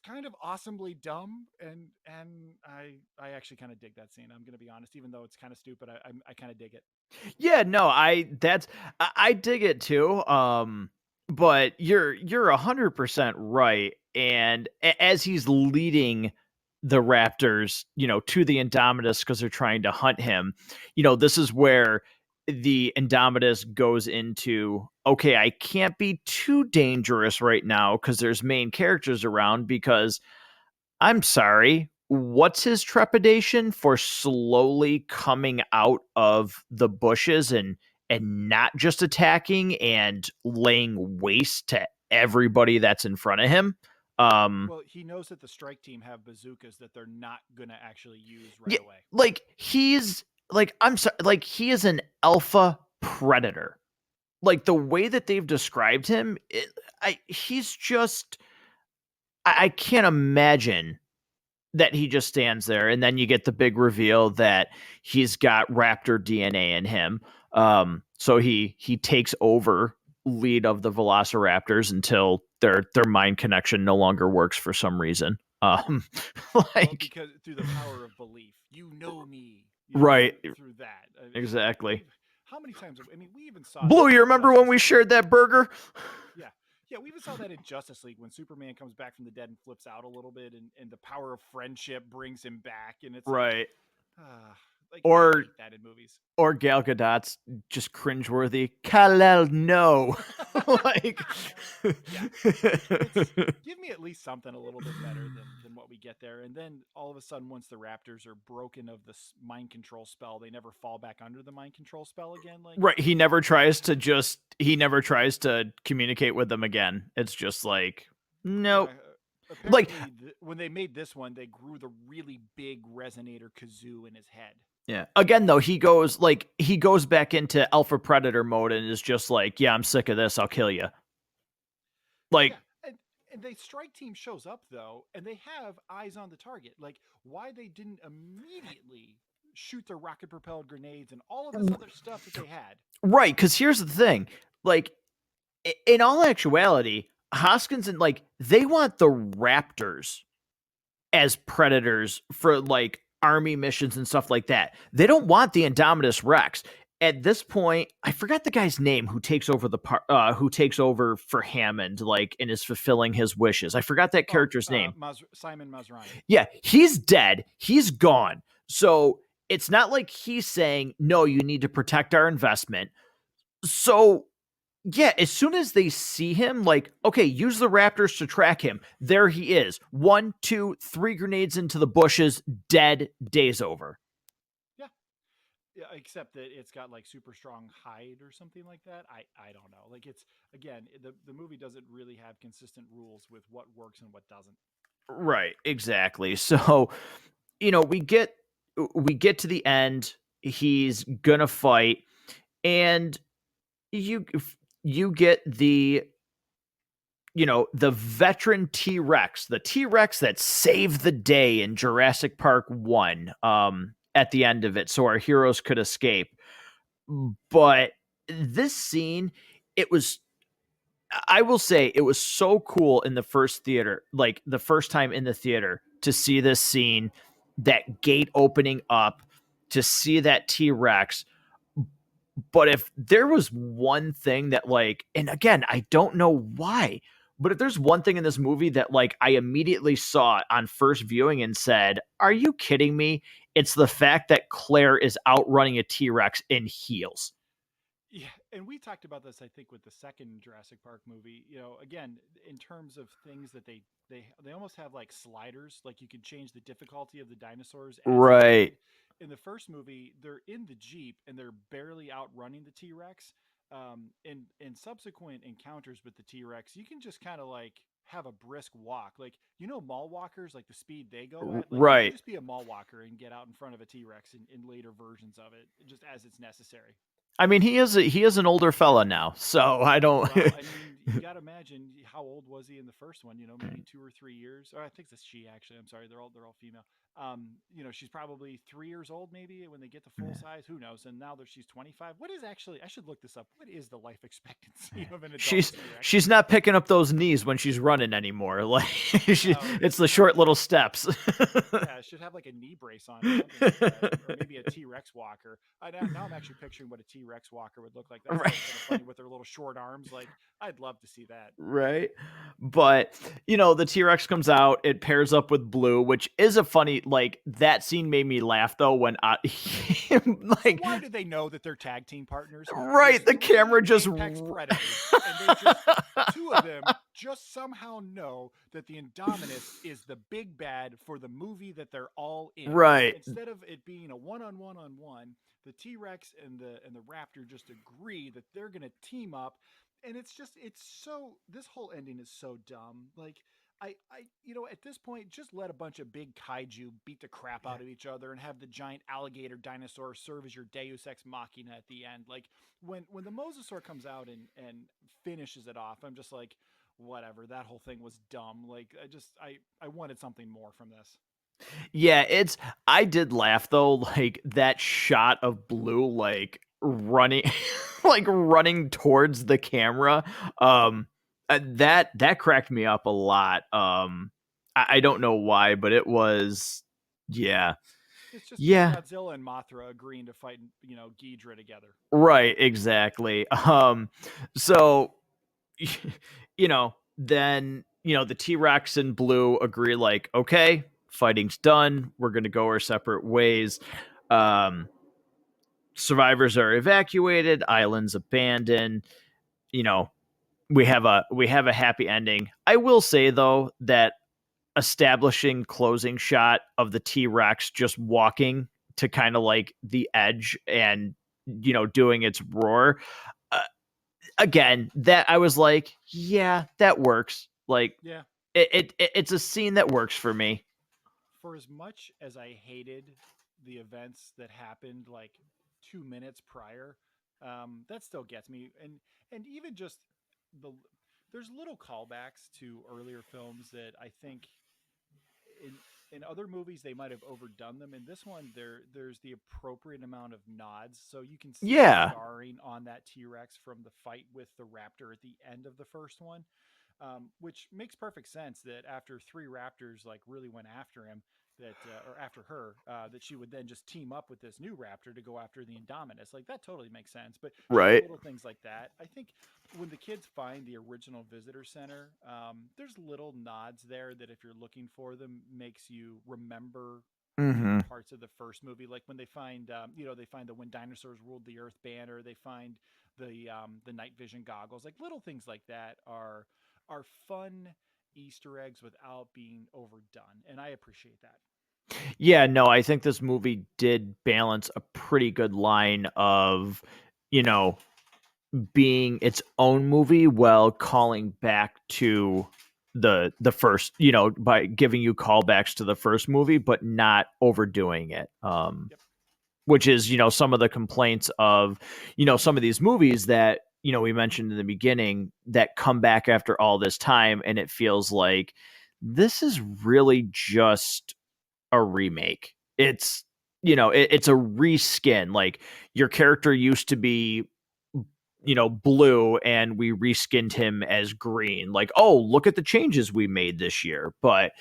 kind of awesomely dumb, and I actually kind of dig that scene. I'm gonna be honest, even though it's kind of stupid, I kind of dig it. Yeah, no, I dig it too. But you're 100% right. And as he's leading the Raptors, to the Indominus because they're trying to hunt him, this is where the Indominus goes into, okay, I can't be too dangerous right now because there's main characters around, because I'm sorry, what's his trepidation for slowly coming out of the bushes and not just attacking and laying waste to everybody that's in front of him? Well, he knows that the strike team have bazookas that they're not gonna actually use Yeah, right away. like he's like, I'm sorry, like he is an alpha predator. Like the way that they've described him, he's just, I can't imagine that he just stands there, and then you get the big reveal that he's got raptor DNA in him. So he takes over lead of the Velociraptors until their mind connection no longer works for some reason. Well, Like, because through the power of belief, me, right, through that. exactly. How many times? I mean, we even saw Blue, this you in remember when we Justice League. shared that burger? Yeah, yeah, we even saw that in Justice League when Superman comes back from the dead and flips out a little bit, and the power of friendship brings him back, and it's Right. like I Or hate that in movies. or Gal Gadot's just cringeworthy. Kal-El, no. Like, Yeah, it's give me at least something a little bit better than what we get there, and then all of a sudden, once the Raptors are broken of the mind control spell, they never fall back under the mind control spell again. Like, right, he never tries to communicate with them again. It's just like, yeah, nope. Like, apparently when they made this one, they grew the really big resonator kazoo in his head. yeah. Again, though, he goes back into alpha predator mode and is just like, yeah, I'm sick of this. I'll kill you. Like, Yeah, and the strike team shows up though, and they have eyes on the target. Like, why they didn't immediately shoot their rocket propelled grenades and all of this other stuff that they had. right, because here's the thing. Like, in all actuality, Hoskins and like, they want the Raptors as predators for like army missions and stuff like that. They don't want the Indominus Rex. at this point, I forgot the guy's name who takes over who takes over for Hammond, like, and is fulfilling his wishes. I forgot that Oh, character's name. Simon Masrani. Yeah, he's dead. He's gone. So it's not like he's saying, no, you need to protect our investment. So yeah, as soon as they see him, like, okay, use the raptors to track him. There he is. 1, 2, 3 grenades into the bushes, dead, day's over. Yeah. Yeah, except that it's got like super strong hide or something like that. I don't know. Like it's again, the movie doesn't really have consistent rules with what works and what doesn't. Right, exactly. So, we get to the end. He's gonna fight, and you you get the veteran T-Rex, the T-Rex that saved the day in Jurassic Park 1, at the end of it, so our heroes could escape. But this scene, it was I will say it was so cool in the first theater, like the first time in the theater, to see this scene, that gate opening up, to see that T-Rex. But if there was one thing that, like, and again, I don't know why, but if there's one thing in this movie that, like, I immediately saw on first viewing and said, "Are you kidding me?" It's the fact that Claire is outrunning a T-Rex in heels. Yeah, and we talked about this, I think, with the second Jurassic Park movie. You know, again, in terms of things that they almost have like sliders, like you can change the difficulty of the dinosaurs as you Right. ride. In the first movie, they're in the Jeep and they're barely outrunning the T Rex. In subsequent encounters with the T Rex, you can just kind of like have a brisk walk, like mall walkers, like the speed they go at. Like you can Right. just be a mall walker and get out in front of a T Rex in later versions of it, just as it's necessary. I mean, he is an older fella now, so I don't. Well, I mean, you got to imagine how old was he in the first one? Maybe 2 or 3 years. Or I think it's she actually. I'm sorry, they're all female. She's probably 3 years old maybe when they get to full size. Who knows? And now that she's 25, what is actually? I should look this up. What is the life expectancy of an adult she's T Rex? she's not picking up those knees when she's running anymore. Like, No, it's the should have short like little steps. yeah, it should have like a knee brace on or something like that, or maybe a T Rex walker. Now I'm actually picturing what a T Rex walker would look like. That's Right. always kind of funny with their little short arms. Like I'd love to see that. Right. But, the T-Rex comes out, it pairs up with Blue, which is a funny, like, that scene made me laugh though when I So like, why do they know that they're tag team partners? There's right, the three camera just apex predators, and two of them just somehow know that the Indominus is the big bad for the movie that they're all in. right. Instead of it being a one-on-one, the T-Rex and the Raptor just agree that they're gonna team up, and it's so this whole ending is so dumb. Like at this point, just let a bunch of big kaiju beat the crap out of each other and have the giant alligator dinosaur serve as your Deus Ex Machina at the end. Like when the Mosasaur comes out and finishes it off, I'm just like, whatever. That whole thing was dumb. Like I wanted something more from this. Yeah, I did laugh though, like that shot of Blue, like, running like running towards the camera. That cracked me up a lot. I don't know why, but it was, yeah. It's just Yeah, Godzilla and Mothra agreeing to fight, Ghidra together. right, exactly. So then, the T-Rex and Blue agree, like, okay, fighting's done. We're gonna go our separate ways. Um, Survivors are evacuated, islands abandoned. You know, we have a happy ending. I will say though that establishing closing shot of the T-Rex just walking to kind of like the edge and doing its roar, uh, again, that I was like, yeah, that works. Like, Yeah. it's a scene that works for me. For as much as I hated the events that happened like 2 minutes prior, that still gets me. And even just the there's little callbacks to earlier films that I think in in other movies they might have overdone them. In this one, there's the appropriate amount of nods, so you can see the Yeah. scarring on that T Rex from the fight with the raptor at the end of the first one, which makes perfect sense. That after three raptors like really went after him, that, or after her, that she would then just team up with this new raptor to go after the Indominus. Like that totally makes sense. But just Right. little things like that. I think when the kids find the original visitor center, there's little nods there that if you're looking for them makes you remember Mm-hmm. parts of the first movie. Like when they find, they find the When Dinosaurs Ruled the Earth banner. They find the night vision goggles. Like little things like that are fun Easter eggs without being overdone, and I appreciate that. Yeah, no, I think this movie did balance a pretty good line of, you know, being its own movie while calling back to the first, by giving you callbacks to the first movie, but not overdoing it. Yep. Which is, some of the complaints of, some of these movies that, we mentioned in the beginning that come back after all this time, and it feels like this is really just a remake. It's it's a reskin. Like your character used to be blue and we reskinned him as green. Like, oh, look at the changes we made this year. But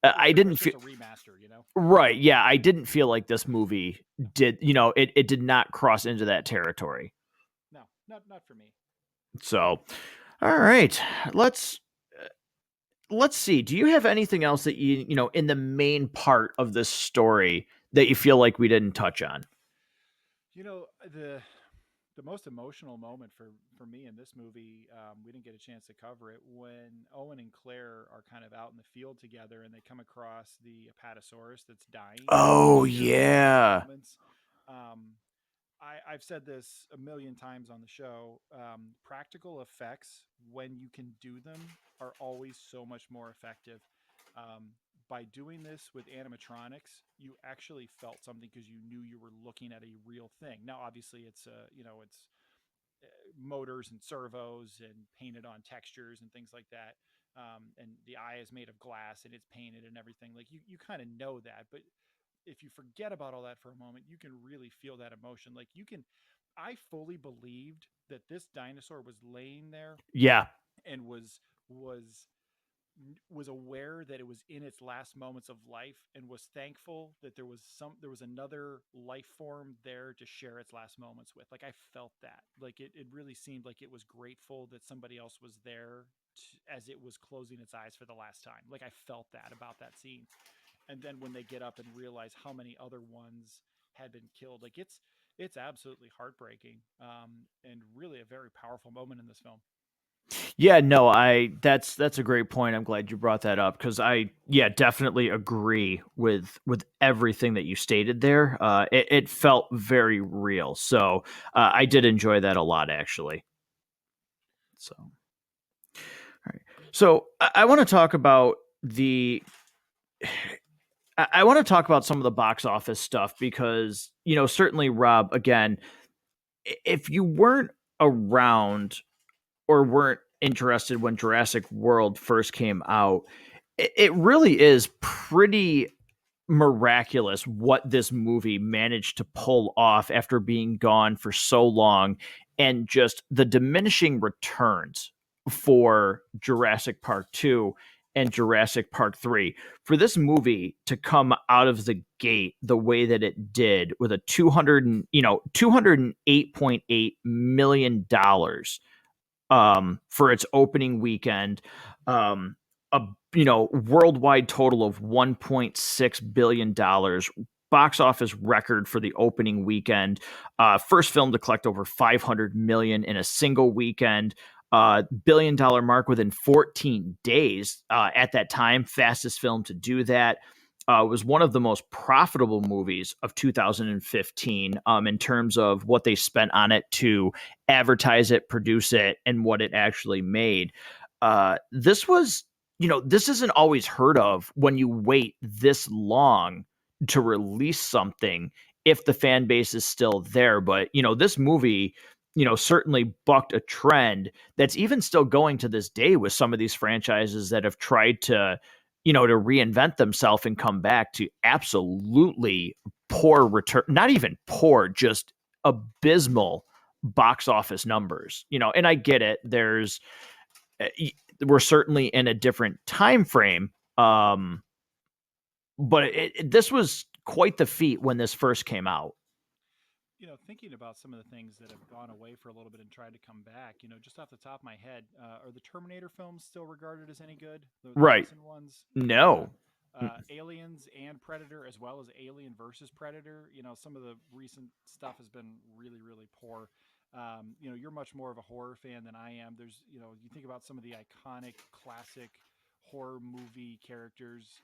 It's I pretty didn't much feel just a remaster. right. Yeah, I didn't feel like this movie did. It did not cross into that territory. No, not for me. So, all right, let's let's see. Do you have anything else that in the main part of this story that you feel like we didn't touch on? You know, the most emotional moment for me in this movie, we didn't get a chance to cover it, when Owen and Claire are kind of out in the field together and they come across the Apatosaurus that's dying, and they Oh share their last yeah. moments. Um, I've said this a million times on the show. Practical effects, when you can do them, are always so much more effective. Um, by doing this with animatronics, you actually felt something because you knew you were looking at a real thing. Now, obviously, it's motors and servos and painted on textures and things like that. And the eye is made of glass and it's painted and everything. Like you kind of know that, but if you forget about all that for a moment, you can really feel that emotion. Like I fully believed that this dinosaur was laying there Yeah. and was aware that it was in its last moments of life, and was thankful that there was another life form there to share its last moments with. Like I felt that. Like it really seemed like it was grateful that somebody else was there as it was closing its eyes for the last time. Like I felt that about that scene. And then when they get up and realize how many other ones had been killed, like it's absolutely heartbreaking, and really a very powerful moment in this film. Yeah, no, I that's a great point. I'm glad you brought that up because I definitely agree with everything that you stated there. It felt very real, so I did enjoy that a lot actually. So, all right, so I want to talk about the I want to talk about some of the box office stuff because certainly Rob, again, if you weren't around or weren't interested when Jurassic World first came out, it really is pretty miraculous what this movie managed to pull off after being gone for so long, and just the diminishing returns for Jurassic Park 2 and Jurassic Park 3. For this movie to come out of the gate the way that it did with a 208.8 million dollars for its opening weekend, a worldwide total of 1.6 billion dollars, box office record for the opening weekend. First film to collect over 500 million in a single weekend. $1 billion mark within 14 days at that time. Fastest film to do that. Was one of the most profitable movies of 2015 in terms of what they spent on it to advertise it, produce it, and what it actually made. This was, this isn't always heard of when you wait this long to release something if the fan base is still there. But, this movie, certainly bucked a trend that's even still going to this day with some of these franchises that have tried to, to reinvent themselves and come back to absolutely poor return, not even poor, just abysmal box office numbers. And I get it. Uh, we're certainly in a different time frame. but this was quite the feat when this first came out. Thinking about some of the things that have gone away for a little bit and tried to come back, just off the top of my head, are the Terminator films still regarded as any good? The Right. recent ones? Yeah. No. Aliens and Predator, as well as Alien versus Predator. Some of the recent stuff has been really, really poor. You're much more of a horror fan than I am. You think about some of the iconic, classic horror movie characters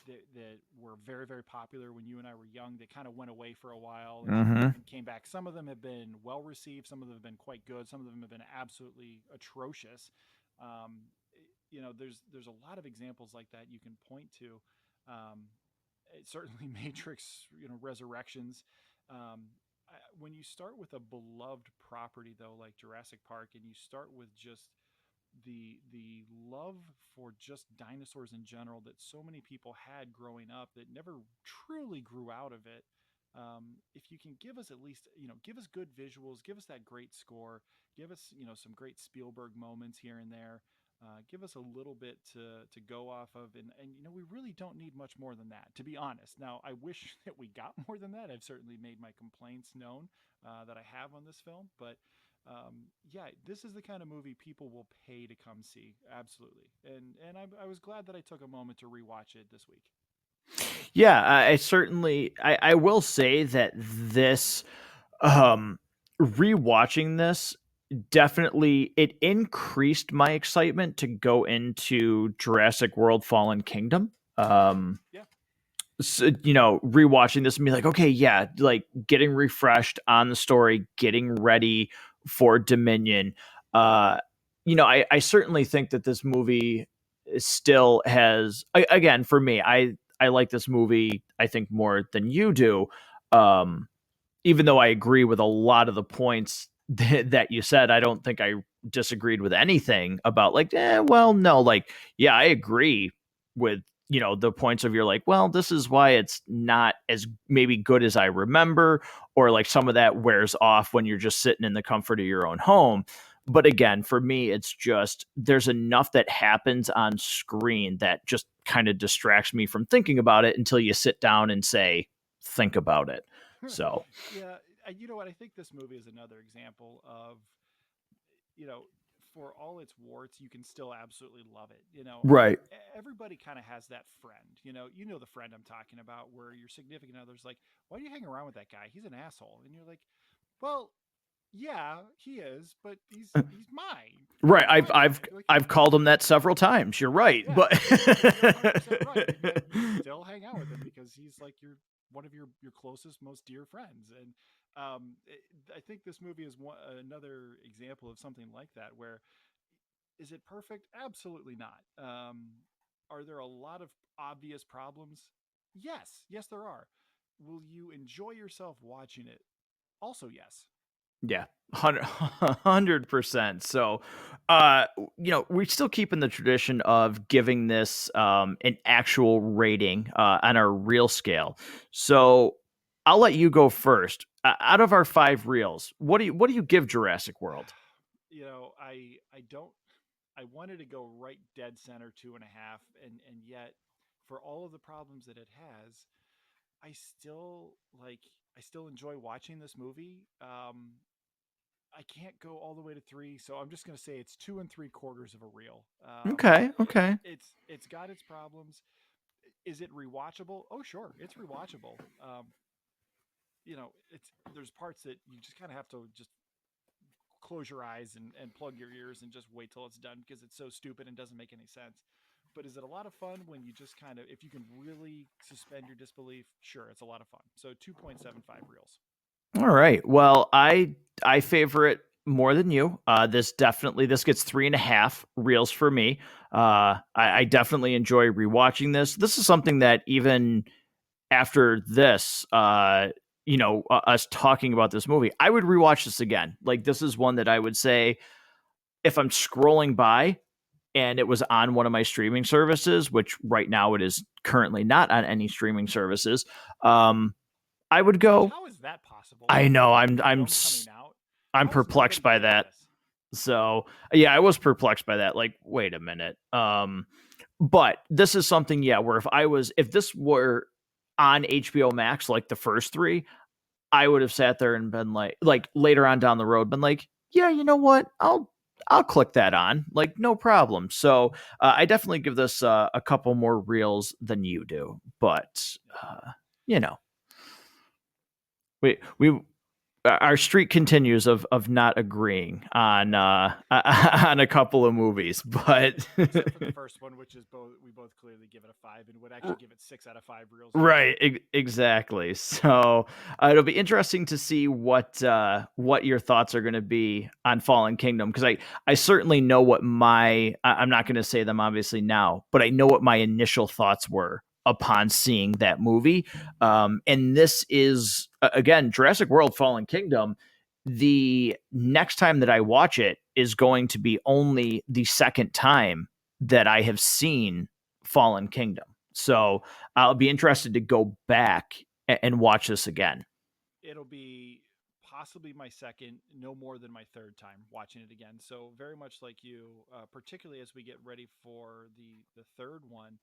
that were very, very popular when you and I were young. That kind of went away for a while Mm-hmm. and came back. Some of them have been well received. Some of them have been quite good. Some of them have been absolutely atrocious. Um, there's a lot of examples like that you can point to. Certainly, Matrix, Resurrections. When you start with a beloved property, though, like Jurassic Park, and you start with just the love for just dinosaurs in general that so many people had growing up that never truly grew out of it. If you can give us at least, give us good visuals, give us that great score, give us, some great Spielberg moments here and there. Give us a little bit to go off of, and we really don't need much more than that, to be honest. Now, I wish that we got more than that. I've certainly made my complaints known that I have on this film, but yeah, this is the kind of movie people will pay to come see, absolutely. And I was glad that I took a moment to rewatch it this week. Yeah, I certainly I will say that this rewatching this definitely it increased my excitement to go into Jurassic World Fallen Kingdom. Yeah. So, rewatching this and be like, okay, yeah, like getting refreshed on the story, getting ready for Dominion. Uh, I certainly think that this movie still has, again, for me, I like this movie, I think, more than you do. Um, Even though I agree with a lot of the points that you said, I don't think I disagreed with anything about like, well, no, like, yeah, I agree with, the points of you're like, well, this is why it's not as maybe good as I remember, or like some of that wears off when you're just sitting in the comfort of your own home. But again, for me, it's just there's enough that happens on screen that just kind of distracts me from thinking about it until you sit down and say, think about it. So, Yeah, you know what? I think this movie is another example of, you know, for all its warts, you can still absolutely love it. right. Everybody kind of has that friend. You know the friend I'm talking about, where your significant other's like, "Why do you hang around with that guy? He's an asshole," and you're like, "Well, yeah, he is, but he's mine. Right. He's my guy." Like, I've called him that several times. You're right. yeah, But you're 100% right. And yet you still hang out with him because he's like one of your closest, most dear friends. And I think this movie is another example of something like that. Where is it perfect? Absolutely not. Are there a lot of obvious problems? Yes, there are. Will you enjoy yourself watching it? Also, yes. yeah, 100%. So, uh, we're still keeping the tradition of giving this an actual rating on our real scale. So, I'll let you go first. Out of our 5 reels, what do you give Jurassic World? I don't. I wanted to go right dead center 2.5, and yet, for all of the problems that it has, I still I still enjoy watching this movie. I can't go all the way to 3, so I'm just going to say it's 2 3/4 of a reel. Okay. Okay. It's got its problems. Is it rewatchable? Oh, sure, it's rewatchable. It's there's parts that you just kind of have to just close your eyes and plug your ears and just wait till it's done because it's so stupid and doesn't make any sense. But is it a lot of fun when you just kind of, if you can really suspend your disbelief? Sure, it's a lot of fun. So 2.75 reels. All right. Well, I favor it more than you. This gets 3.5 reels for me. I definitely enjoy rewatching this. This is something that even after this, us talking about this movie, I would rewatch this again. Like this is one that I would say if I'm scrolling by and it was on one of my streaming services, which right now it is currently not on any streaming services. I would Which, go. how is that possible? I know. With the film coming out, I'm how is perplexed nobody by getting that. this? So yeah, I was perplexed by that. Like, wait a minute. But this is something, yeah, where if this were on HBO Max, like the first three, I would have sat there and been like later on down the road, been like, yeah, you know what? I'll click that on, like no problem. So I definitely give this a couple more reels than you do, but you know, we our streak continues of not agreeing on on a couple of movies, but Except for the first one, which is we both clearly give it a 5, and would actually give it 6 out of 5 reels. right, exactly. So it'll be interesting to see what your thoughts are going to be on Fallen Kingdom, because I certainly know what I'm not going to say them obviously now, but I know what my initial thoughts were upon seeing that movie. And this is again Jurassic World: Fallen Kingdom. The next time that I watch it is going to be only the second time that I have seen Fallen Kingdom. So I'll be interested to go back and watch this again. It'll be possibly my second, no more than my third time watching it again. So very much like you, particularly as we get ready for the third one.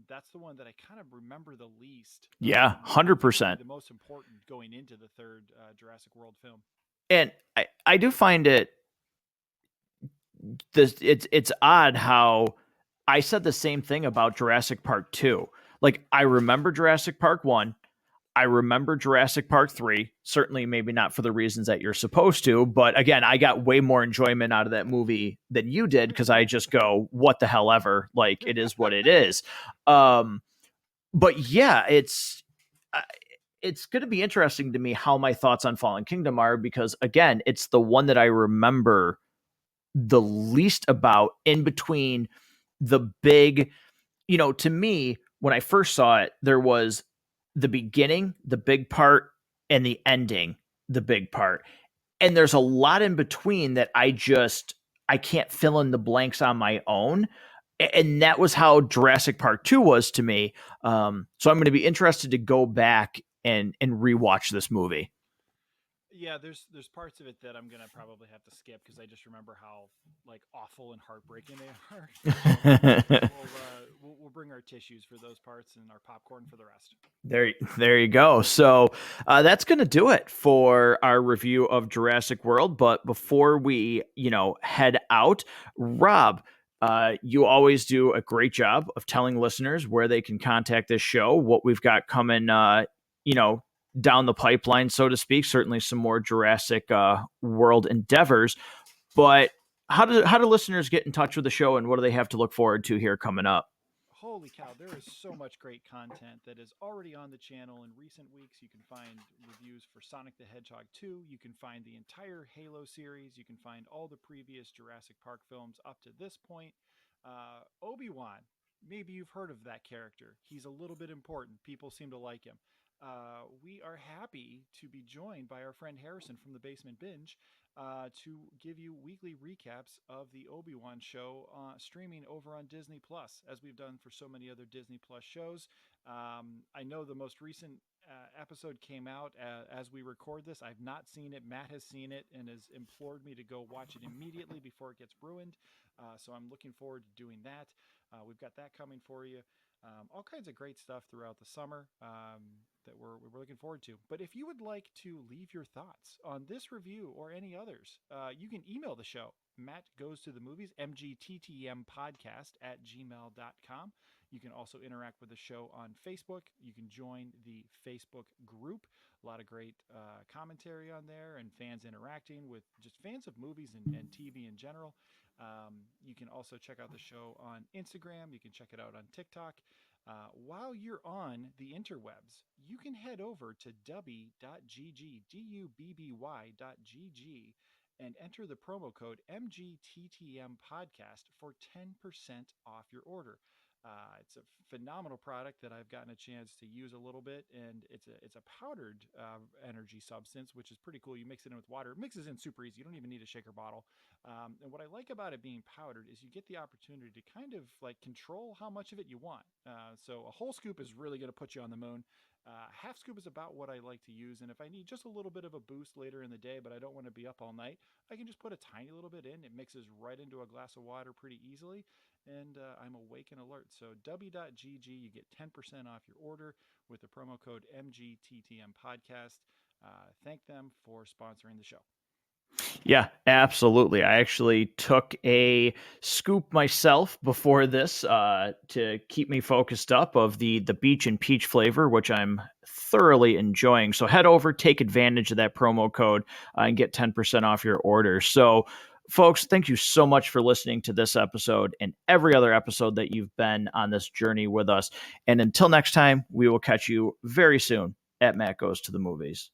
That's the one that I kind of remember the least. Yeah, I think it'll be 100%. the most important going into the third Jurassic World film. And I do find it's odd how I said the same thing about Jurassic Park 2. Like I remember Jurassic Park 1, I remember Jurassic Park 3, certainly maybe not for the reasons that you're supposed to, but again, I got way more enjoyment out of that movie than you did because I just go, what the hell ever, like it is what it is. Um but yeah, it's going to be interesting to me how my thoughts on Fallen Kingdom are, because again, it's the one that I remember the least about, in between the big, to me, when I first saw it, there was the beginning, the big part, and the ending, the big part. And there's a lot in between that I can't fill in the blanks on my own. And that was how Jurassic Park 2 was to me. So I'm going to be interested to go back and rewatch this movie. Yeah, there's parts of it that I'm gonna probably have to skip because I just remember how like awful and heartbreaking they are. So we'll bring our tissues for those parts and our popcorn for the rest. There you go. So that's going to do it for our review of Jurassic World. But before we, head out, Rob, you always do a great job of telling listeners where they can contact this show, what we've got coming, you know, down the pipeline, so to speak. Certainly some more Jurassic World endeavors. But how do listeners get in touch with the show, and what do they have to look forward to here coming up? Holy cow, there is so much great content that is already on the channel. In recent weeks, you can find reviews for Sonic the Hedgehog 2. You can find the entire Halo series. You can find all the previous Jurassic Park films up to this point. Obi-Wan, maybe you've heard of that character. He's a little bit important. People seem to like him. We are happy to be joined by our friend Harrison from the Basement Binge to give you weekly recaps of the Obi-Wan show streaming over on Disney Plus, as we've done for so many other Disney Plus shows. I know the most recent episode came out as we record this. I've not seen it. Matt has seen it and has implored me to go watch it immediately before it gets ruined. So I'm looking forward to doing that. We've got that coming for you. All kinds of great stuff throughout the summer that we're looking forward to. But if you would like to leave your thoughts on this review or any others, you can email the show. Matt Goes to the Movies, mgttmpodcast at gmail.com. You can also interact with the show on Facebook. You can join the Facebook group. A lot of great commentary on there and fans interacting with just fans of movies and TV in general. You can also check out the show on Instagram. You can check it out on TikTok. While you're on the interwebs, you can head over to dubby.gg, dubby.gg, and enter the promo code MGTTM podcast for 10% off your order. It's a phenomenal product that I've gotten a chance to use a little bit, and it's a powdered energy substance, which is pretty cool. You mix it in with water. It mixes in super easy. You don't even need a shaker bottle. And what I like about it being powdered is you get the opportunity to kind of like control how much of it you want. So a whole scoop is really going to put you on the moon. Half scoop is about what I like to use, and if I need just a little bit of a boost later in the day, but I don't want to be up all night, I can just put a tiny little bit in. It mixes right into a glass of water pretty easily, and I'm awake and alert. So W.GG, you get 10% off your order with the promo code MGTTM Podcast. Thank them for sponsoring the show. Yeah, absolutely. I actually took a scoop myself before this to keep me focused up of the beach and peach flavor, which I'm thoroughly enjoying. So head over, take advantage of that promo code, and get 10% off your order. So, folks, thank you so much for listening to this episode and every other episode that you've been on this journey with us. And until next time, we will catch you very soon at Matt Goes to the Movies.